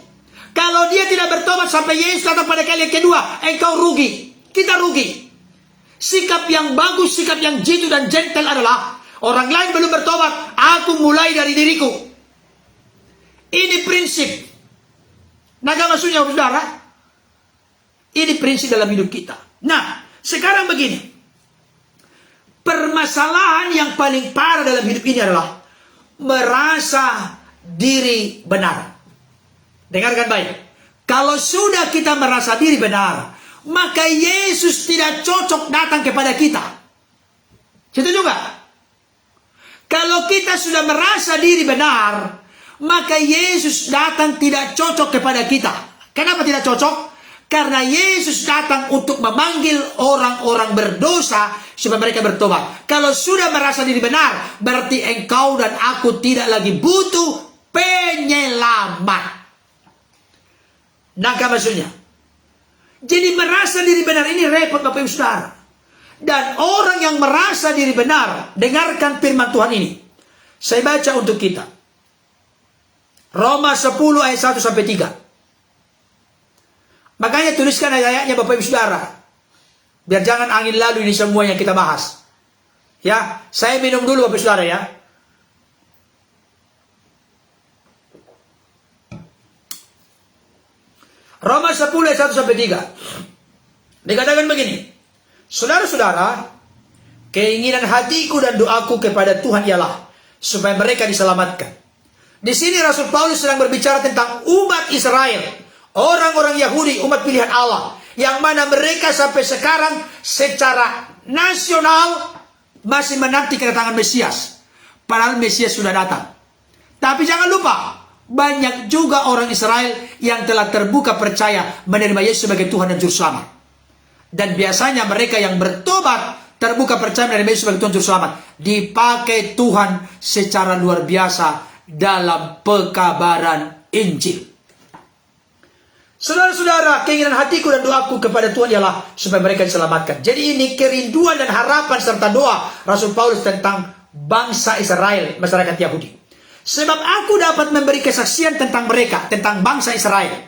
Kalau dia tidak bertobat sampai Yesus datang pada kali yang kedua, engkau rugi. Kita rugi. Sikap yang bagus, sikap yang jitu dan gentle adalah, orang lain belum bertobat, aku mulai dari diriku. Ini prinsip. Naga maksudnya saudara? Ini prinsip dalam hidup kita. Nah, sekarang begini. Permasalahan yang paling parah dalam hidup ini adalah merasa diri benar. Dengarkan baik. Kalau sudah kita merasa diri benar, maka Yesus tidak cocok datang kepada kita. Setuju nggak? Kalau kita sudah merasa diri benar, maka Yesus datang tidak cocok kepada kita. Kenapa tidak cocok? Karena Yesus datang untuk memanggil orang-orang berdosa supaya mereka bertobat. Kalau sudah merasa diri benar, berarti engkau dan aku tidak lagi butuh penyelamat. Nah, maksudnya. Jadi merasa diri benar ini repot Bapak Ibu Saudara. Dan orang yang merasa diri benar, dengarkan firman Tuhan ini. Saya baca untuk kita. Roma 10 ayat 1 sampai 3. Makanya tuliskan ayat-ayatnya Bapak Ibu Saudara. Biar jangan angin lalu ini semua yang kita bahas. Ya, saya minum dulu Bapak Saudara ya. Roma 10 ayat 1 sampai 3. Dikatakan begini. Saudara-saudara, keinginan hatiku dan doaku kepada Tuhan ialah supaya mereka diselamatkan. Di sini Rasul Paulus sedang berbicara tentang umat Israel, orang-orang Yahudi, umat pilihan Allah, yang mana mereka sampai sekarang secara nasional masih menanti kedatangan Mesias. Padahal Mesias sudah datang. Tapi jangan lupa, banyak juga orang Israel yang telah terbuka percaya menerima Yesus sebagai Tuhan dan Juru Selamat. Dan biasanya mereka yang bertobat terbuka percaya menerima Yesus sebagai Tuhan Juru Selamat dipakai Tuhan secara luar biasa dalam pekabaran Injil. Saudara-saudara, keinginan hatiku dan doaku kepada Tuhan ialah supaya mereka diselamatkan. Jadi ini kerinduan dan harapan serta doa Rasul Paulus tentang bangsa Israel, masyarakat Yahudi. Sebab aku dapat memberi kesaksian tentang mereka, tentang bangsa Israel,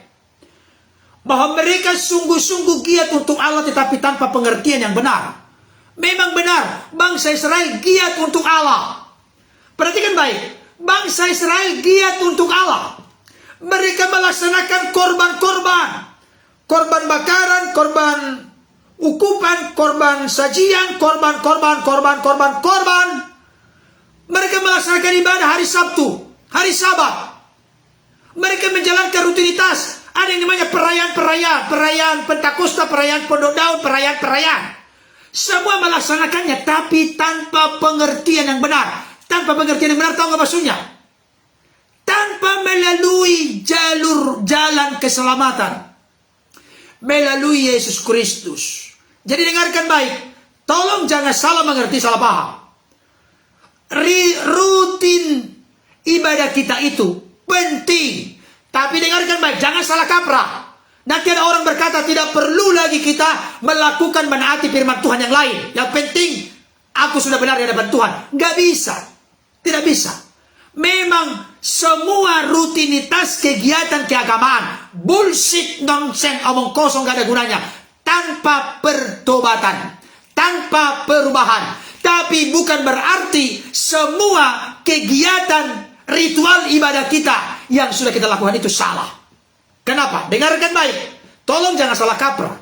bahwa mereka sungguh-sungguh giat untuk Allah tetapi tanpa pengertian yang benar. Memang benar, bangsa Israel giat untuk Allah. Perhatikan baik, bangsa Israel giat untuk Allah. Mereka melaksanakan korban-korban, korban bakaran, korban ukupan, korban sajian, korban. Mereka melaksanakan ibadah hari Sabtu, hari Sabat. Mereka menjalankan rutinitas. Ada yang namanya perayaan Pentakosta, perayaan Pondok Daun, perayaan. Semua melaksanakannya, tapi tanpa pengertian yang benar. Tanpa pengertian yang benar, tahu nggak maksudnya? Tanpa melalui jalan keselamatan, melalui Yesus Kristus. Jadi dengarkan baik, tolong jangan salah mengerti, salah paham. Rutin ibadah kita itu penting, tapi dengarkan baik, jangan salah kaprah. Nanti ada orang berkata tidak perlu lagi kita melakukan menaati firman Tuhan yang lain. Yang penting aku sudah benar di hadapan Tuhan. Nggak bisa, tidak bisa. Memang semua rutinitas kegiatan keagamaan bullshit, nonsense, omong kosong, gak ada gunanya tanpa pertobatan, tanpa perubahan. Tapi bukan berarti semua kegiatan ritual ibadah kita yang sudah kita lakukan itu salah. Kenapa? Dengarkan baik, tolong jangan salah kaprah.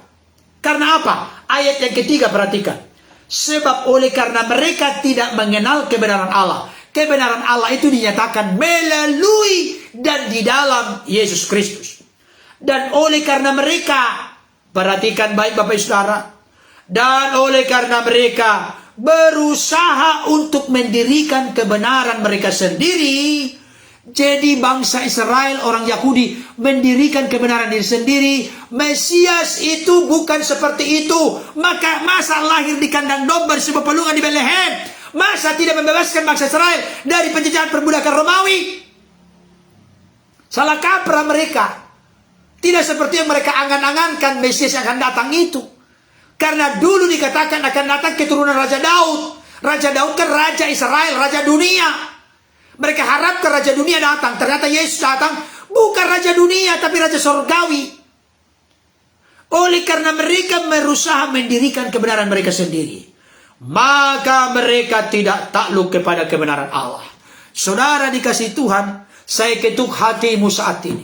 Karena apa? Ayat yang ketiga, perhatikan. Sebab oleh karena mereka tidak mengenal kebenaran Allah. Kebenaran Allah itu dinyatakan melalui dan di dalam Yesus Kristus. Dan oleh karena mereka, perhatikan baik Bapak Ibu Saudara, dan oleh karena mereka berusaha untuk mendirikan kebenaran mereka sendiri. Jadi bangsa Israel, orang Yahudi, mendirikan kebenaran diri sendiri. Mesias itu bukan seperti itu. Maka masa lahir di kandang domba di sebuah pelungan di Bethlehem? Masa tidak membebaskan bangsa Israel dari penjajahan perbudakan Romawi? Salah kaprah mereka. Tidak seperti yang mereka angan-angankan Mesias yang akan datang itu. Karena dulu dikatakan akan datang keturunan Raja Daud. Raja Daud kan Raja Israel, Raja dunia. Mereka harapkan Raja dunia datang. Ternyata Yesus datang bukan Raja dunia, tapi Raja Sorgawi. Oleh karena mereka berusaha mendirikan kebenaran mereka sendiri, maka mereka tidak takluk kepada kebenaran Allah. Saudara dikasih Tuhan, saya ketuk hatimu saat ini.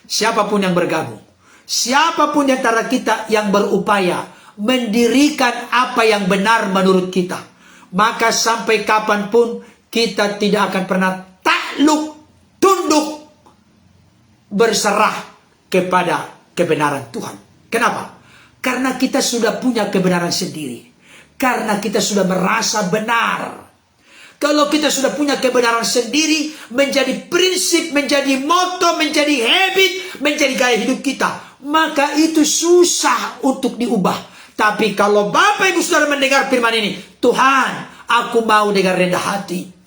Siapapun yang bergabung, siapapun di antara kita yang berupaya mendirikan apa yang benar menurut kita, maka sampai kapanpun kita tidak akan pernah takluk, tunduk, berserah kepada kebenaran Tuhan. Kenapa? Karena kita sudah punya kebenaran sendiri. Karena kita sudah merasa benar. Kalau kita sudah punya kebenaran sendiri, menjadi prinsip, menjadi moto, menjadi habit, menjadi gaya hidup kita, maka itu susah untuk diubah. Tapi kalau Bapak Ibu Saudara mendengar firman ini, Tuhan, aku mau dengar rendah hati.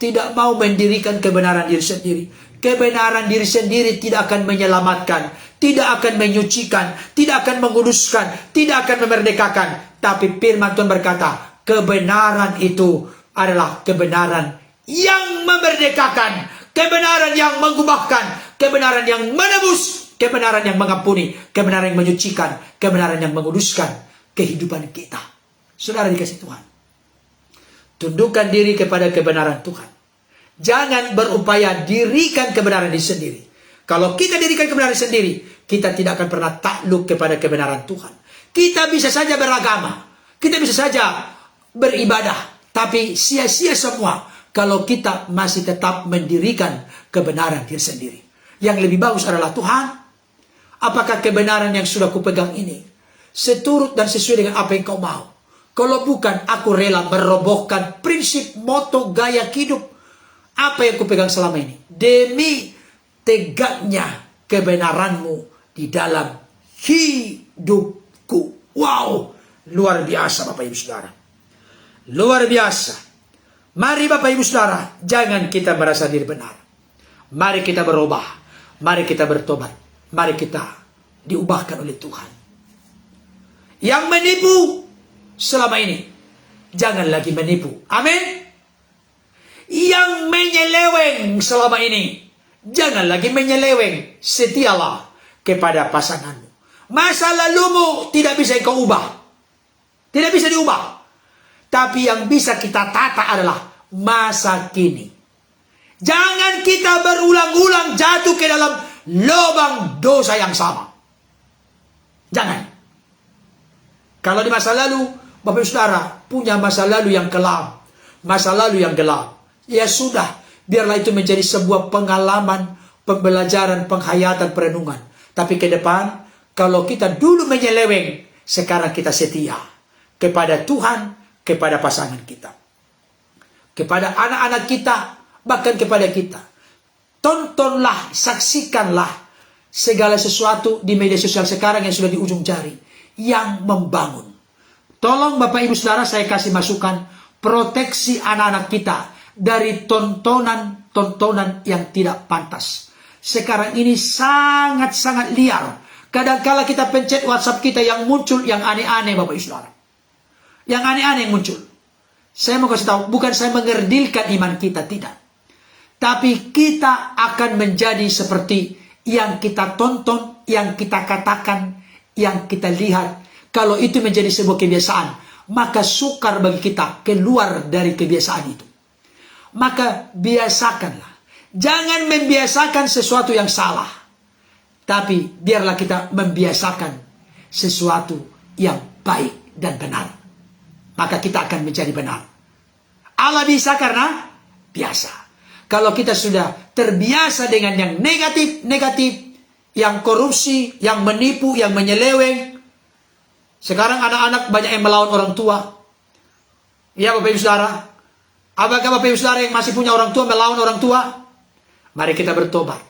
Tidak mau mendirikan kebenaran diri sendiri. Kebenaran diri sendiri tidak akan menyelamatkan, tidak akan menyucikan, tidak akan menguduskan, tidak akan memerdekakan. Tapi firman Tuhan berkata, kebenaran itu adalah kebenaran yang memerdekakan, kebenaran yang mengubahkan, kebenaran yang menebus, kebenaran yang mengampuni, kebenaran yang menyucikan, kebenaran yang menguduskan kehidupan kita. Saudara dikasih Tuhan, Tundukkan diri kepada kebenaran Tuhan. Jangan berupaya dirikan kebenaran diri sendiri. Kalau kita dirikan kebenaran sendiri, kita tidak akan pernah takluk kepada kebenaran Tuhan. Kita bisa saja beragama, kita bisa saja beribadah, tapi sia-sia semua kalau kita masih tetap mendirikan kebenaran diri sendiri. Yang lebih bagus adalah Tuhan, apakah kebenaran yang sudah kupegang ini seturut dan sesuai dengan apa yang kau mau? Kalau bukan, aku rela merobohkan prinsip, moto, gaya hidup apa yang kupegang selama ini demi tegaknya kebenaranmu di dalam hidupku. Wow, luar biasa Bapak Ibu Saudara. Luar biasa. Mari Bapak Ibu Saudara, jangan kita merasa diri benar. Mari kita berubah. Mari kita bertobat. Mari kita diubahkan oleh Tuhan. Yang menipu selama ini, jangan lagi menipu. Amin. Yang menyeleweng selama ini, jangan lagi menyeleweng. Setialah kepada pasanganmu. Masa lalumu tidak bisa engkau ubah. Tidak bisa diubah. Tapi yang bisa kita tata adalah masa kini. Jangan kita berulang-ulang jatuh ke dalam lubang dosa yang sama. Jangan. Kalau di masa lalu, Bapak Ibu Saudara punya masa lalu yang kelam, masa lalu yang gelap, ya sudah, biarlah itu menjadi sebuah pengalaman, pembelajaran, penghayatan, perenungan. Tapi ke depan, kalau kita dulu menyeleweng, sekarang kita setia kepada Tuhan, kepada pasangan kita, kepada anak-anak kita, bahkan kepada kita. Tontonlah, saksikanlah segala sesuatu di media sosial sekarang yang sudah di ujung jari, yang membangun. Tolong Bapak Ibu Saudara, saya kasih masukan, proteksi anak-anak kita dari tontonan-tontonan yang tidak pantas. Sekarang ini sangat-sangat liar. Kadang-kala kita pencet WhatsApp kita yang muncul yang aneh-aneh Bapak Ibu Saudara. Yang aneh-aneh yang muncul. Saya mau kasih tahu, bukan saya mengerdilkan iman kita, tidak. Tapi kita akan menjadi seperti yang kita tonton, yang kita katakan, yang kita lihat. Kalau itu menjadi sebuah kebiasaan, maka sukar bagi kita keluar dari kebiasaan itu. Maka biasakanlah. Jangan membiasakan sesuatu yang salah. Tapi biarlah kita membiasakan sesuatu yang baik dan benar. Maka kita akan menjadi benar. Allah bisa karena biasa. Kalau kita sudah terbiasa dengan yang negatif, yang korupsi, yang menipu, yang menyeleweng. Sekarang anak-anak banyak yang melawan orang tua. Ya Bapak Ibu Saudara. Apakah Bapak Ibu Saudara yang masih punya orang tua melawan orang tua? Mari kita bertobat.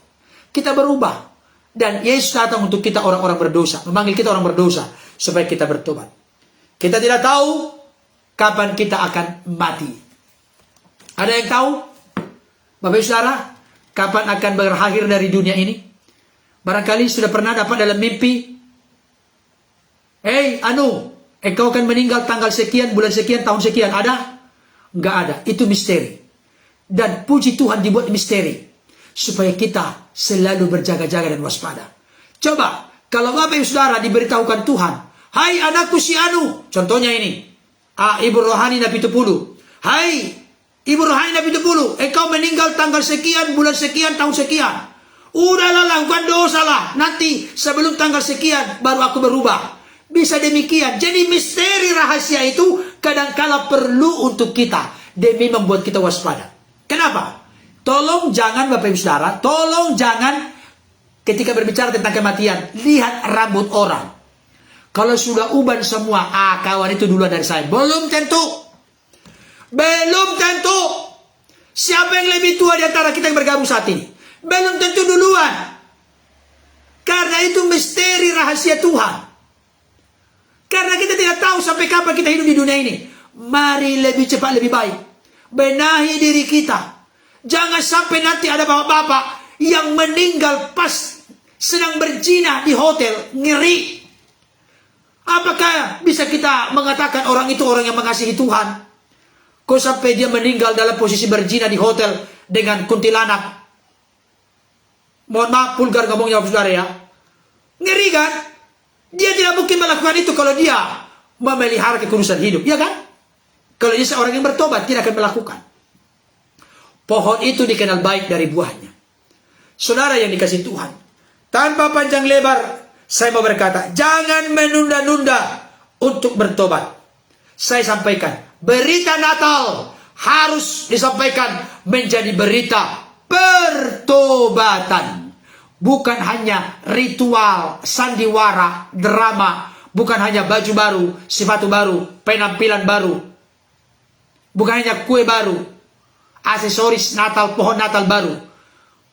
Kita berubah. Dan Yesus datang untuk kita orang-orang berdosa. Memanggil kita orang berdosa. Supaya kita bertobat. Kita tidak tahu kapan kita akan mati. Ada yang tahu? Bapak Ibu Saudara, kapan akan berakhir dari dunia ini? Barangkali sudah pernah dapat dalam mimpi. Engkau akan meninggal tanggal sekian, bulan sekian, tahun sekian. Ada? Enggak ada. Itu misteri. Dan puji Tuhan dibuat misteri. Supaya kita selalu berjaga-jaga dan waspada. Coba, kalau Bapak Ibu Saudara diberitahukan Tuhan. Hai anakku si Anu. Contohnya ini. Ibu Rohani Nabi Tupulu. Hai Ibu Rohani Nabi Tupulu. Engkau meninggal tanggal sekian, bulan sekian, tahun sekian. Udahlah, lakukan dosa lah. Nanti sebelum tanggal sekian baru aku berubah. Bisa demikian. Jadi misteri rahasia itu kadangkala perlu untuk kita. Demi membuat kita waspada. Kenapa? Tolong jangan Bapak Ibu Saudara. Tolong jangan ketika berbicara tentang kematian. Lihat rambut orang. Kalau sudah uban semua. Kawan itu duluan dari saya. Belum tentu. Belum tentu. Siapa yang lebih tua di antara kita yang bergabung saat ini? Belum tentu duluan. Karena itu misteri rahasia Tuhan. Karena kita tidak tahu sampai kapan kita hidup di dunia ini. Mari lebih cepat lebih baik. Benahi diri kita. Jangan sampai nanti ada bapak-bapak yang meninggal pas sedang berzina di hotel. Ngeri. Apakah bisa kita mengatakan orang itu orang yang mengasihi Tuhan? Kok sampai dia meninggal dalam posisi berzina di hotel dengan kuntilanak? Mohon maaf, vulgar ngomongnya Saudara ya. Ngeri kan? Dia tidak mungkin melakukan itu kalau dia memelihara kekudusan hidup, ya kan? Kalau dia seorang yang bertobat, tidak akan melakukan. Pohon itu dikenal baik dari buahnya. Saudara yang dikasihi Tuhan, tanpa panjang lebar, saya mau berkata, jangan menunda-nunda untuk bertobat. Saya sampaikan, berita Natal harus disampaikan menjadi berita pertobatan. Bukan hanya ritual, sandiwara, drama. Bukan hanya baju baru, sepatu baru, penampilan baru. Bukan hanya kue baru, aksesoris Natal, pohon Natal baru.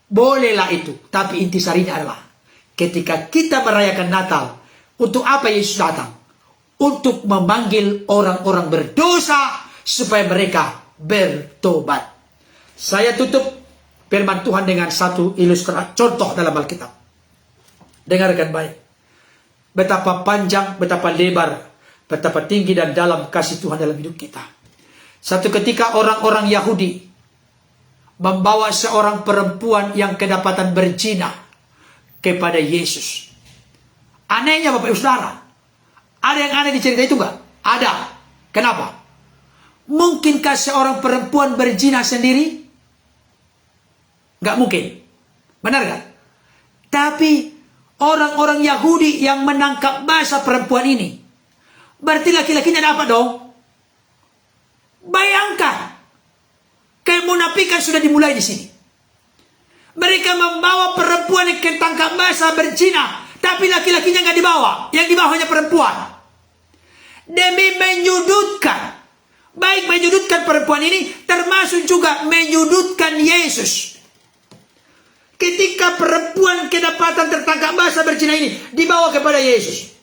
Bolehlah itu, tapi intisarinya adalah ketika kita merayakan Natal, untuk apa Yesus datang? Untuk memanggil orang-orang berdosa supaya mereka bertobat. Saya tutup firman Tuhan dengan satu ilustrasi, contoh dalam Alkitab. Dengarkan baik. Betapa panjang, betapa lebar, betapa tinggi dan dalam kasih Tuhan dalam hidup kita. Satu ketika orang-orang Yahudi membawa seorang perempuan yang kedapatan berzina kepada Yesus. Anehnya Bapak Ibu Saudara, ada yang aneh di cerita itu enggak? Ada. Kenapa? Mungkinkah seorang perempuan berzina sendiri? Enggak mungkin. Benar kan? Tapi orang-orang Yahudi yang menangkap basah perempuan ini, berarti laki-lakinya ada apa dong? Bayangkan, kemunafikan sudah dimulai di sini. Mereka membawa perempuan yang ketangkap basah berzina, tapi laki-lakinya nggak dibawa. Yang dibawa hanya perempuan. Demi menyudutkan, baik menyudutkan perempuan ini, termasuk juga menyudutkan Yesus. Ketika perempuan kedapatan tertangkap basah berzina ini dibawa kepada Yesus,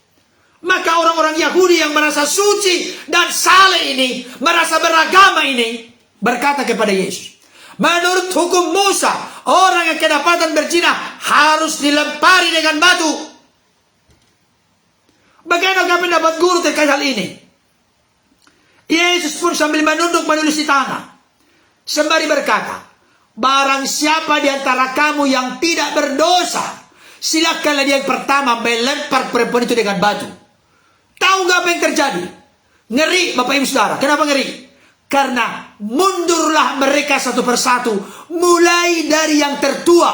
maka orang-orang Yahudi yang merasa suci dan saleh ini, merasa beragama ini, berkata kepada Yesus, menurut hukum Musa, orang yang kedapatan berzina harus dilempari dengan batu. Bagaimana pendapat guru terkait hal ini? Yesus pun sambil menunduk menulis di tanah, sembari berkata, barang siapa di antara kamu yang tidak berdosa, silakanlah dia yang pertama melempar perempuan itu dengan batu. Tahu nggak apa yang terjadi? Ngeri Bapak Ibu Saudara. Kenapa ngeri? Karena mundurlah mereka satu persatu, mulai dari yang tertua.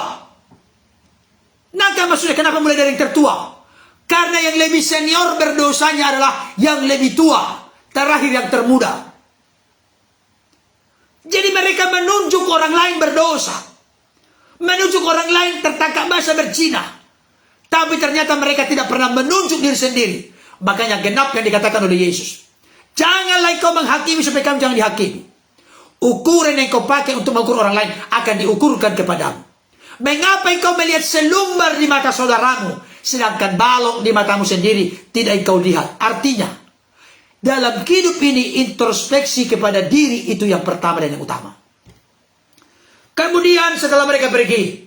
Nah, maksudnya kenapa mulai dari yang tertua? Karena yang lebih senior berdosanya adalah yang lebih tua, terakhir yang termuda. Jadi mereka menunjuk orang lain berdosa, menunjuk orang lain tertangkap basah berzina, tapi ternyata mereka tidak pernah menunjuk diri sendiri. Makanya genap yang dikatakan oleh Yesus, janganlah kau menghakimi supaya kamu jangan dihakimi. Ukuran yang kau pakai untuk mengukur orang lain akan diukurkan kepadamu. Mengapa engkau melihat selumbar di mata saudaramu, sedangkan balok di matamu sendiri tidak engkau lihat? Artinya, dalam hidup ini introspeksi kepada diri itu yang pertama dan yang utama. Kemudian setelah mereka pergi,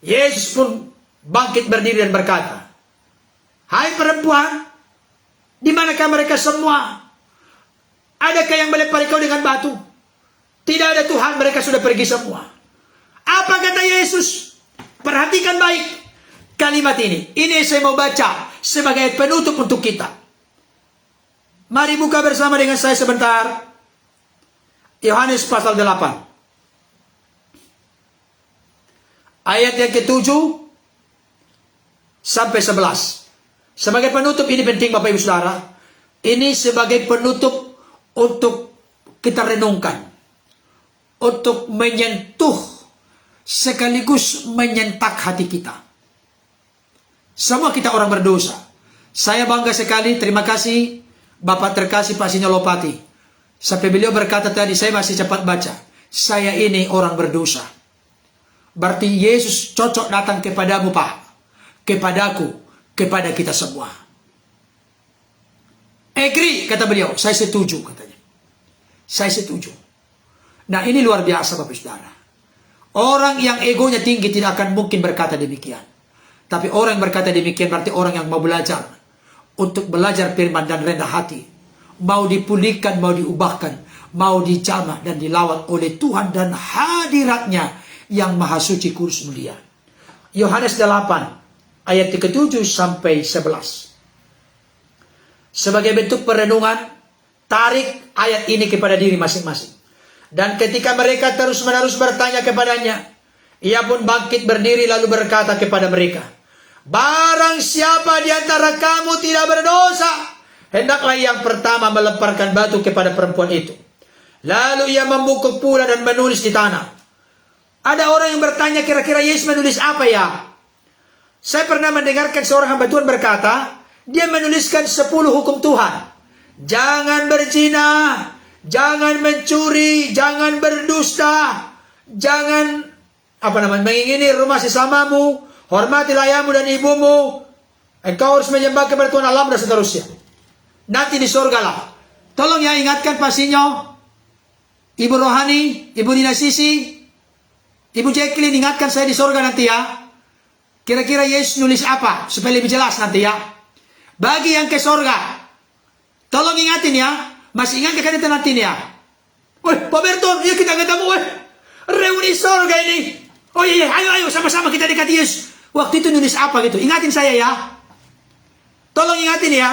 Yesus pun bangkit berdiri dan berkata, hai perempuan, di manakah mereka semua? Adakah yang melempari kau dengan batu? Tidak ada Tuhan, mereka sudah pergi semua. Apa kata Yesus? Perhatikan baik kalimat ini. Ini saya mau baca sebagai penutup untuk kita. Mari buka bersama dengan saya sebentar. Yohanes pasal 8. Ayat yang ke-7 sampai 11. Sebagai penutup ini penting Bapak Ibu Saudara. Ini sebagai penutup untuk kita renungkan. Untuk menyentuh sekaligus menyentak hati kita. Semua kita orang berdosa. Saya bangga sekali, terima kasih Bapak terkasih Pak Sinolopati. Sampai beliau berkata tadi, saya masih cepat baca, saya ini orang berdosa. Berarti Yesus cocok datang kepadamu Pak, kepadaku, kepada kita semua. Agree, kata beliau. Saya setuju, katanya. Saya setuju. Nah, ini luar biasa Bapak Saudara. Orang yang egonya tinggi tidak akan mungkin berkata demikian. Tapi orang yang berkata demikian berarti orang yang mau belajar. Untuk belajar firman dan rendah hati. Mau dipulihkan, mau diubahkan. Mau dijamah dan dilawan oleh Tuhan dan hadiratnya yang maha suci kudus mulia. Yohanes 8. Ayat ke-7 sampai 11. Sebagai bentuk perenungan, tarik ayat ini kepada diri masing-masing. Dan ketika mereka terus-menerus bertanya kepadanya, ia pun bangkit berdiri lalu berkata kepada mereka, barang siapa di antara kamu tidak berdosa, hendaklah yang pertama melemparkan batu kepada perempuan itu. Lalu ia membungkuk pula dan menulis di tanah. Ada orang yang bertanya, kira-kira Yesus menulis apa ya? Saya pernah mendengarkan seorang hamba Tuhan berkata, dia menuliskan 10 hukum Tuhan. Jangan berzina, jangan mencuri, jangan berdusta, jangan mengingini rumah sesamamu, hormatilah ayahmu dan ibumu, engkau harus menyembah kepada Tuhan Allahmu dan seterusnya. Nanti di surga lah. Tolong ya ingatkan Pak Sinyo, Ibu Rohani, Ibu Nina Sisi, Ibu Jacqueline, ingatkan saya di surga nanti ya. Kira-kira Yesus nulis apa? Supaya lebih jelas nanti ya. Bagi yang ke surga, tolong ingatin ya. Masih ingat kita nanti ya. Woi, Pak Berton, ya kita ketemu. Woi, reuni surga ini. Oh iya, ayo sama-sama kita dekat Yesus. Waktu itu nulis apa gitu? Ingatin saya ya. Tolong ingatin ya.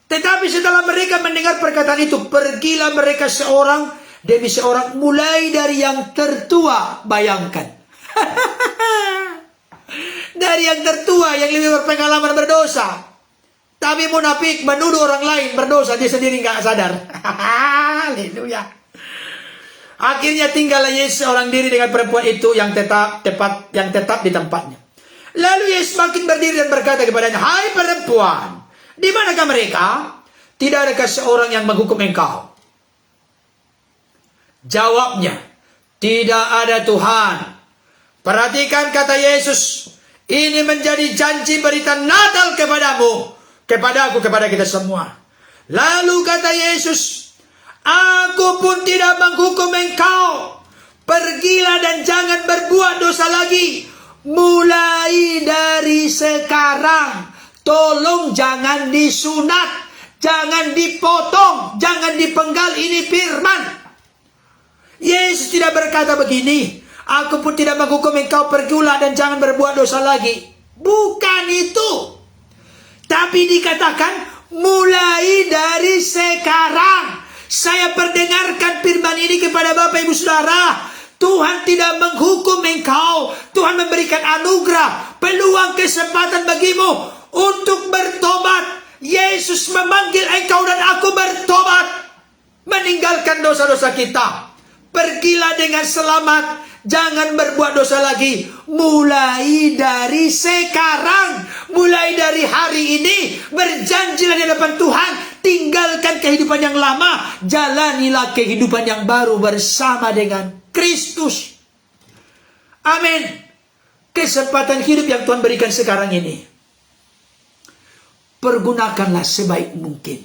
Tetapi setelah mereka mendengar perkataan itu, pergilah mereka seorang demi seorang, mulai dari yang tertua. Bayangkan. Dari yang tertua, yang lebih berpengalaman berdosa. Tapi munafik menuduh orang lain berdosa, dia sendiri nggak sadar. Haleluya. Akhirnya tinggallah Yesus seorang diri dengan perempuan itu yang tetap di tempatnya. Lalu Yesus makin berdiri dan berkata kepadanya, hai perempuan, di manakah mereka? Tidak adakah seorang yang menghukum engkau? Jawabnya, tidak ada Tuhan. Perhatikan kata Yesus, ini menjadi janji berita Natal kepadamu, kepadaku, kepada kita semua. Lalu kata Yesus, aku pun tidak menghukum engkau. Pergilah dan jangan berbuat dosa lagi. Mulai dari sekarang, tolong jangan disunat, jangan dipotong, jangan dipenggal. Ini firman. Yesus tidak berkata begini, aku pun tidak menghukum engkau, pergilah dan jangan berbuat dosa lagi. Bukan itu. Tapi dikatakan mulai dari sekarang. Saya perdengarkan firman ini kepada Bapak Ibu Saudara. Tuhan tidak menghukum engkau. Tuhan memberikan anugerah, peluang, kesempatan bagimu untuk bertobat. Yesus memanggil engkau dan aku bertobat, meninggalkan dosa-dosa kita. Pergilah dengan selamat, jangan berbuat dosa lagi. Mulai dari sekarang, mulai dari hari ini, berjanjilah di hadapan Tuhan. Tinggalkan kehidupan yang lama, jalanilah kehidupan yang baru bersama dengan Kristus. Amin. Kesempatan hidup yang Tuhan berikan sekarang ini, pergunakanlah sebaik mungkin.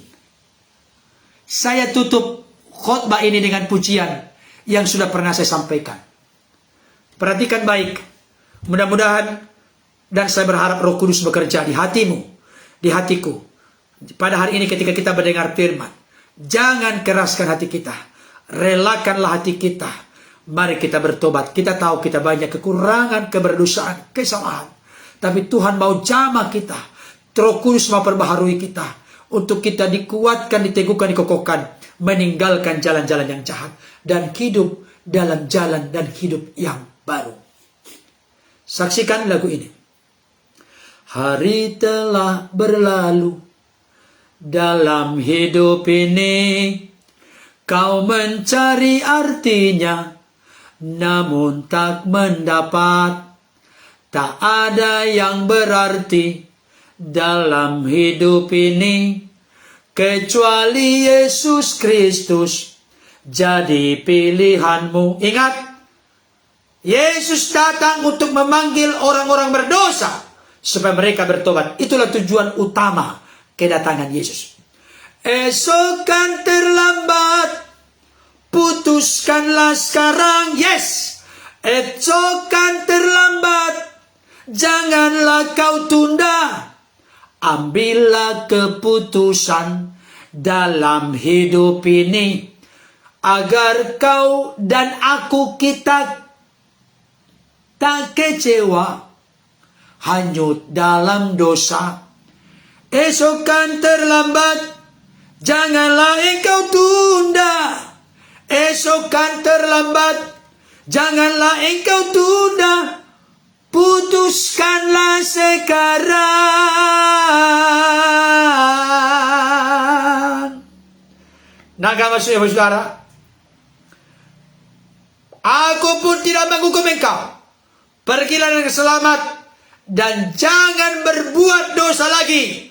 Saya tutup khotbah ini dengan pujian yang sudah pernah saya sampaikan. Perhatikan baik. Mudah-mudahan dan saya berharap Roh Kudus bekerja di hatimu, di hatiku. Pada hari ini ketika kita mendengar firman, jangan keraskan hati kita. Relakanlah hati kita. Mari kita bertobat. Kita tahu kita banyak kekurangan, keberdosaan, kesalahan. Tapi Tuhan mau jamah kita. Roh Kudus mau perbaharui kita. Untuk kita dikuatkan, diteguhkan, dikokohkan. Meninggalkan jalan-jalan yang jahat. Dan hidup dalam jalan dan hidup yang baru. Saksikan lagu ini. Hari telah berlalu dalam hidup ini, kau mencari artinya, namun tak mendapat. Tak ada yang berarti dalam hidup ini, kecuali Yesus Kristus jadi pilihanmu. Ingat, Yesus datang untuk memanggil orang-orang berdosa supaya mereka bertobat. Itulah tujuan utama kedatangan Yesus. Esok kan terlambat, putuskanlah sekarang. Yes, esok kan terlambat, janganlah kau tunda. Ambillah keputusan dalam hidup ini, agar kau dan aku, kita tak kecewa, hanyut dalam dosa. Esok kan terlambat, Janganlah engkau tunda, esok kan terlambat. Janganlah engkau tunda, putuskanlah sekarang. Naga maksudnya saudara, aku pun tidak menghukum engkau. Pergilah dengan selamat dan jangan berbuat dosa lagi.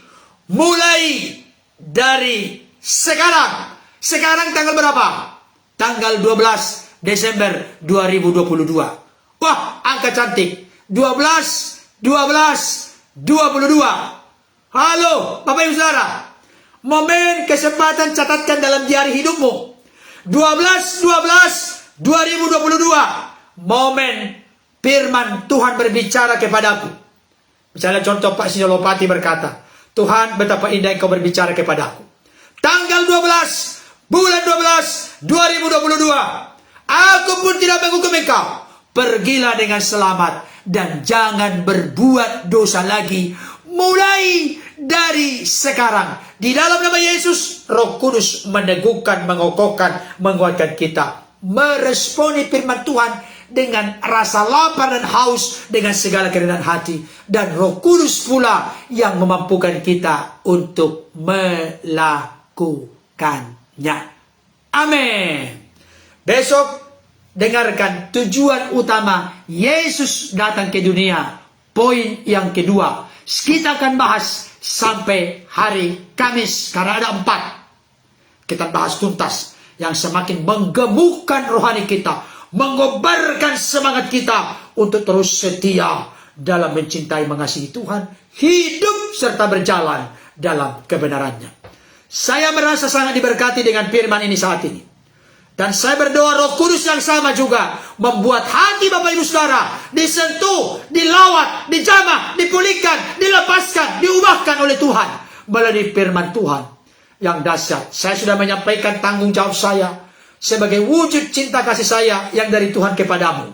Mulai dari sekarang. Sekarang tanggal berapa? Tanggal 12 Desember 2022. Wah, angka cantik. 12, 22. Halo, Bapak Ibu Saudara. Momen kesempatan catatkan dalam diari hidupmu. 12/12/2022. Momen firman Tuhan berbicara kepadaku. Misalnya contoh Pak Sinolopati berkata, Tuhan betapa indah engkau berbicara kepadaku. Tanggal 12, bulan 12, 2022. Aku pun tidak menghukum engkau. Pergilah dengan selamat dan jangan berbuat dosa lagi. Mulai dari sekarang. Di dalam nama Yesus, Roh Kudus meneguhkan, mengokohkan, menguatkan kita. Meresponi firman Tuhan dengan rasa lapar dan haus, dengan segala kerendahan hati. Dan Roh Kudus pula yang memampukan kita untuk melakukannya. Amin. Besok dengarkan tujuan utama Yesus datang ke dunia. Poin yang kedua, kita akan bahas sampai hari Kamis karena ada 4. Kita bahas tuntas yang semakin menggemukkan rohani kita, mengobarkan semangat kita untuk terus setia dalam mencintai, mengasihi Tuhan, hidup serta berjalan dalam kebenarannya. Saya merasa sangat diberkati dengan firman ini saat ini. Dan saya berdoa Roh Kudus yang sama juga membuat hati Bapak Ibu Saudara disentuh, dilawat, dijamah, dipulihkan, dilepaskan, diubahkan oleh Tuhan melalui firman Tuhan yang dahsyat. Saya sudah menyampaikan tanggung jawab saya sebagai wujud cinta kasih saya yang dari Tuhan kepadamu.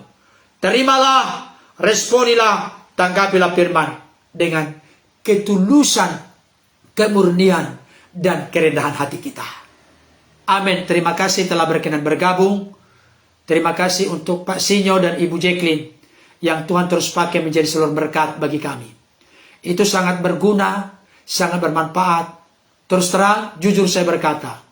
Terimalah, responilah, tanggapilah firman dengan ketulusan, kemurnian, dan kerendahan hati kita. Amin. Terima kasih telah berkenan bergabung. Terima kasih untuk Pak Sinyo dan Ibu Jacqueline yang Tuhan terus pakai menjadi seluruh berkat bagi kami. Itu sangat berguna, sangat bermanfaat. Terus terang, jujur saya berkata,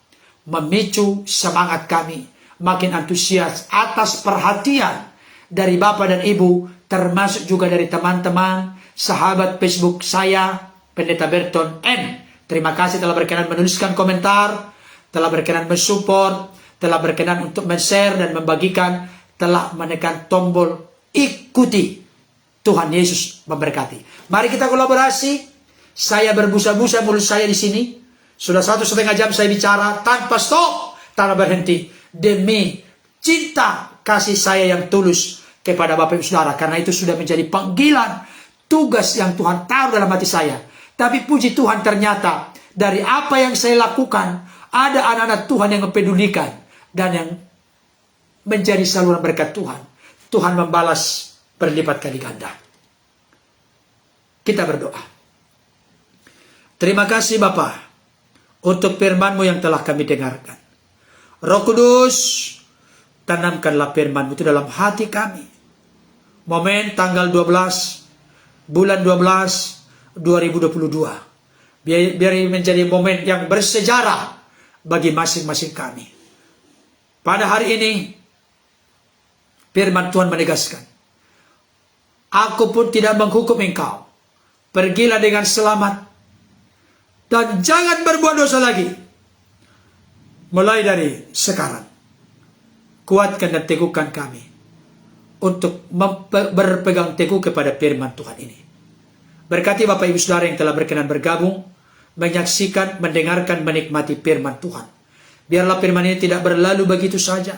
memicu semangat kami makin antusias atas perhatian dari Bapak dan Ibu, termasuk juga dari teman-teman, sahabat Facebook saya, Pendeta Berton M. Terima kasih telah berkenan menuliskan komentar, telah berkenan mensupport, telah berkenan untuk men-share dan membagikan, telah menekan tombol ikuti. Tuhan Yesus memberkati. Mari kita kolaborasi. Saya berbusa-busa mulut saya di sini. Sudah 1,5 jam saya bicara tanpa stop, tanpa berhenti. Demi cinta kasih saya yang tulus kepada Bapak Ibu Saudara. Karena itu sudah menjadi panggilan, tugas yang Tuhan taruh dalam hati saya. Tapi puji Tuhan, ternyata dari apa yang saya lakukan, ada anak-anak Tuhan yang mempedulikan dan yang menjadi saluran berkat Tuhan. Tuhan membalas berlipat kali ganda. Kita berdoa. Terima kasih Bapa untuk firman-Mu yang telah kami dengarkan. Roh Kudus, tanamkanlah firman-Mu itu dalam hati kami. Momen tanggal 12, bulan 12, 2022. Biar menjadi momen yang bersejarah bagi masing-masing kami. Pada hari ini, firman Tuhan menegaskan, aku pun tidak menghukum engkau. Pergilah dengan selamat dan jangan berbuat dosa lagi. Mulai dari sekarang, kuatkan dan teguhkan kami untuk berpegang teguh kepada firman Tuhan ini. Berkati Bapak Ibu Saudara yang telah berkenan bergabung, menyaksikan, mendengarkan, menikmati firman Tuhan. Biarlah firman ini tidak berlalu begitu saja,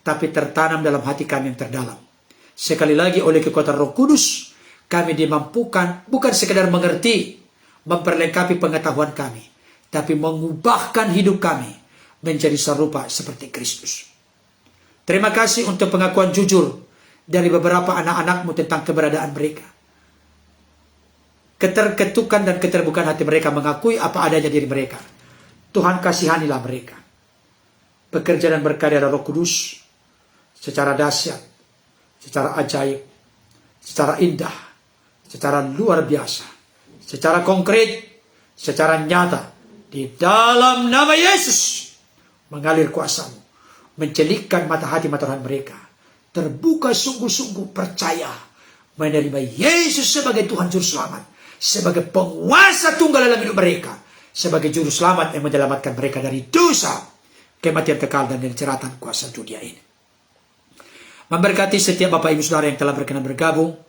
tapi tertanam dalam hati kami yang terdalam. Sekali lagi oleh kekuatan Roh Kudus, kami dimampukan bukan sekedar mengerti, memperlengkapi pengetahuan kami, tapi mengubahkan hidup kami menjadi serupa seperti Kristus. Terima kasih untuk pengakuan jujur dari beberapa anak-anak-Mu tentang keberadaan mereka. Keterketukan dan keterbukaan hati mereka mengakui apa adanya diri mereka. Tuhan kasihanilah mereka. Bekerja dan berkarya Roh Kudus secara dahsyat, secara ajaib, secara indah, secara luar biasa, secara konkret, secara nyata. Di dalam nama Yesus, mengalir kuasa-Mu, mencelikkan mata hati mata rohani mereka. Terbuka sungguh-sungguh percaya, menerima Yesus sebagai Tuhan Juru Selamat, sebagai penguasa tunggal dalam hidup mereka, sebagai Juru Selamat yang menyelamatkan mereka dari dosa, kematian kekal, dan dari jeratan kuasa dunia ini. Memberkati setiap Bapak Ibu Saudara yang telah berkenan bergabung,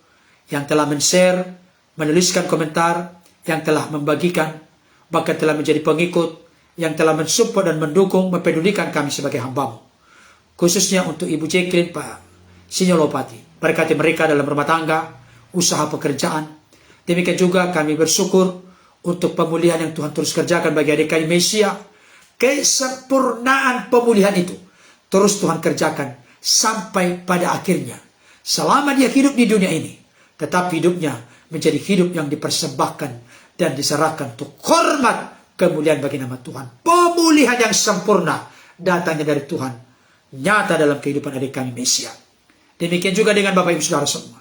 yang telah men-share, menuliskan komentar, yang telah membagikan, bahkan telah menjadi pengikut, yang telah mensupport dan mendukung, mempedulikan kami sebagai hamba-Mu. Khususnya untuk Ibu Jacqueline, Pak Sinyolopati. Berkati mereka dalam rumah tangga, usaha pekerjaan. Demikian juga kami bersyukur untuk pemulihan yang Tuhan terus kerjakan bagi adik kami Mesia. Kesempurnaan pemulihan itu terus Tuhan kerjakan sampai pada akhirnya. Selama dia hidup di dunia ini, tetap hidupnya menjadi hidup yang dipersembahkan dan diserahkan untuk hormat kemuliaan bagi nama Tuhan. Pemulihan yang sempurna datangnya dari Tuhan, nyata dalam kehidupan adik kami Mesia. Demikian juga dengan Bapak Ibu Saudara semua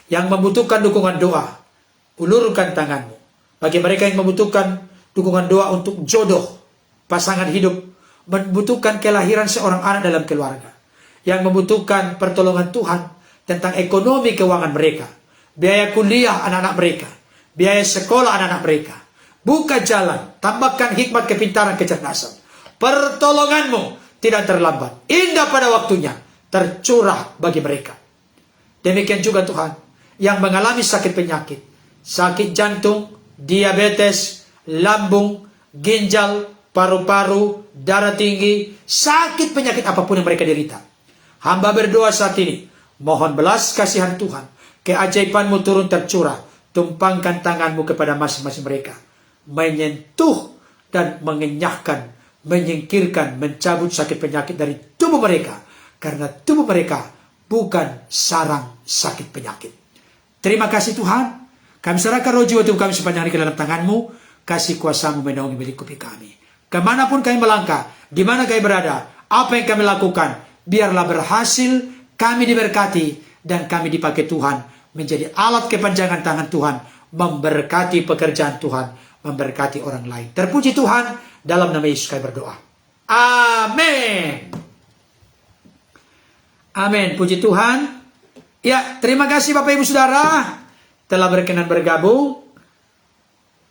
yang membutuhkan dukungan doa, ulurkan tanganmu. Bagi mereka yang membutuhkan dukungan doa untuk jodoh, pasangan hidup, membutuhkan kelahiran seorang anak dalam keluarga, yang membutuhkan pertolongan Tuhan tentang ekonomi keuangan mereka, biaya kuliah anak-anak mereka, biaya sekolah anak-anak mereka. Buka jalan, tambahkan hikmat, kepintaran, kecerdasan. Pertolonganmu tidak terlambat, indah pada waktunya, tercurah bagi mereka. Demikian juga Tuhan, yang mengalami sakit penyakit, sakit jantung, diabetes, lambung, ginjal, paru-paru, darah tinggi, sakit penyakit apapun yang mereka derita. Hamba berdoa saat ini, mohon belas kasihan Tuhan, keajaiban-Mu turun tercurah, tumpangkan tangan-Mu kepada masing-masing mereka, menyentuh dan mengenyahkan, menyingkirkan, mencabut sakit penyakit dari tubuh mereka, karena tubuh mereka bukan sarang sakit penyakit. Terima kasih Tuhan, kami serahkan roh jiwa tubuh kami sepanjang hari ke dalam tangan-Mu, kasih kuasa-Mu menaungi melingkupi kami. Kemanapun kami melangkah, di mana kami berada, apa yang kami lakukan, biarlah berhasil, kami diberkati, dan kami dipakai Tuhan menjadi alat kepanjangan tangan Tuhan, memberkati pekerjaan Tuhan, memberkati orang lain. Terpuji Tuhan, dalam nama Yesus kami berdoa. Amin. Amin. Puji Tuhan. Ya, terima kasih Bapak Ibu Saudara telah berkenan bergabung.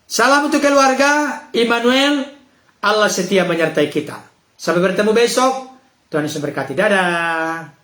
Salam untuk keluarga Immanuel. Allah setia menyertai kita. Sampai bertemu besok. Tuhan Yesus memberkati. Dadah.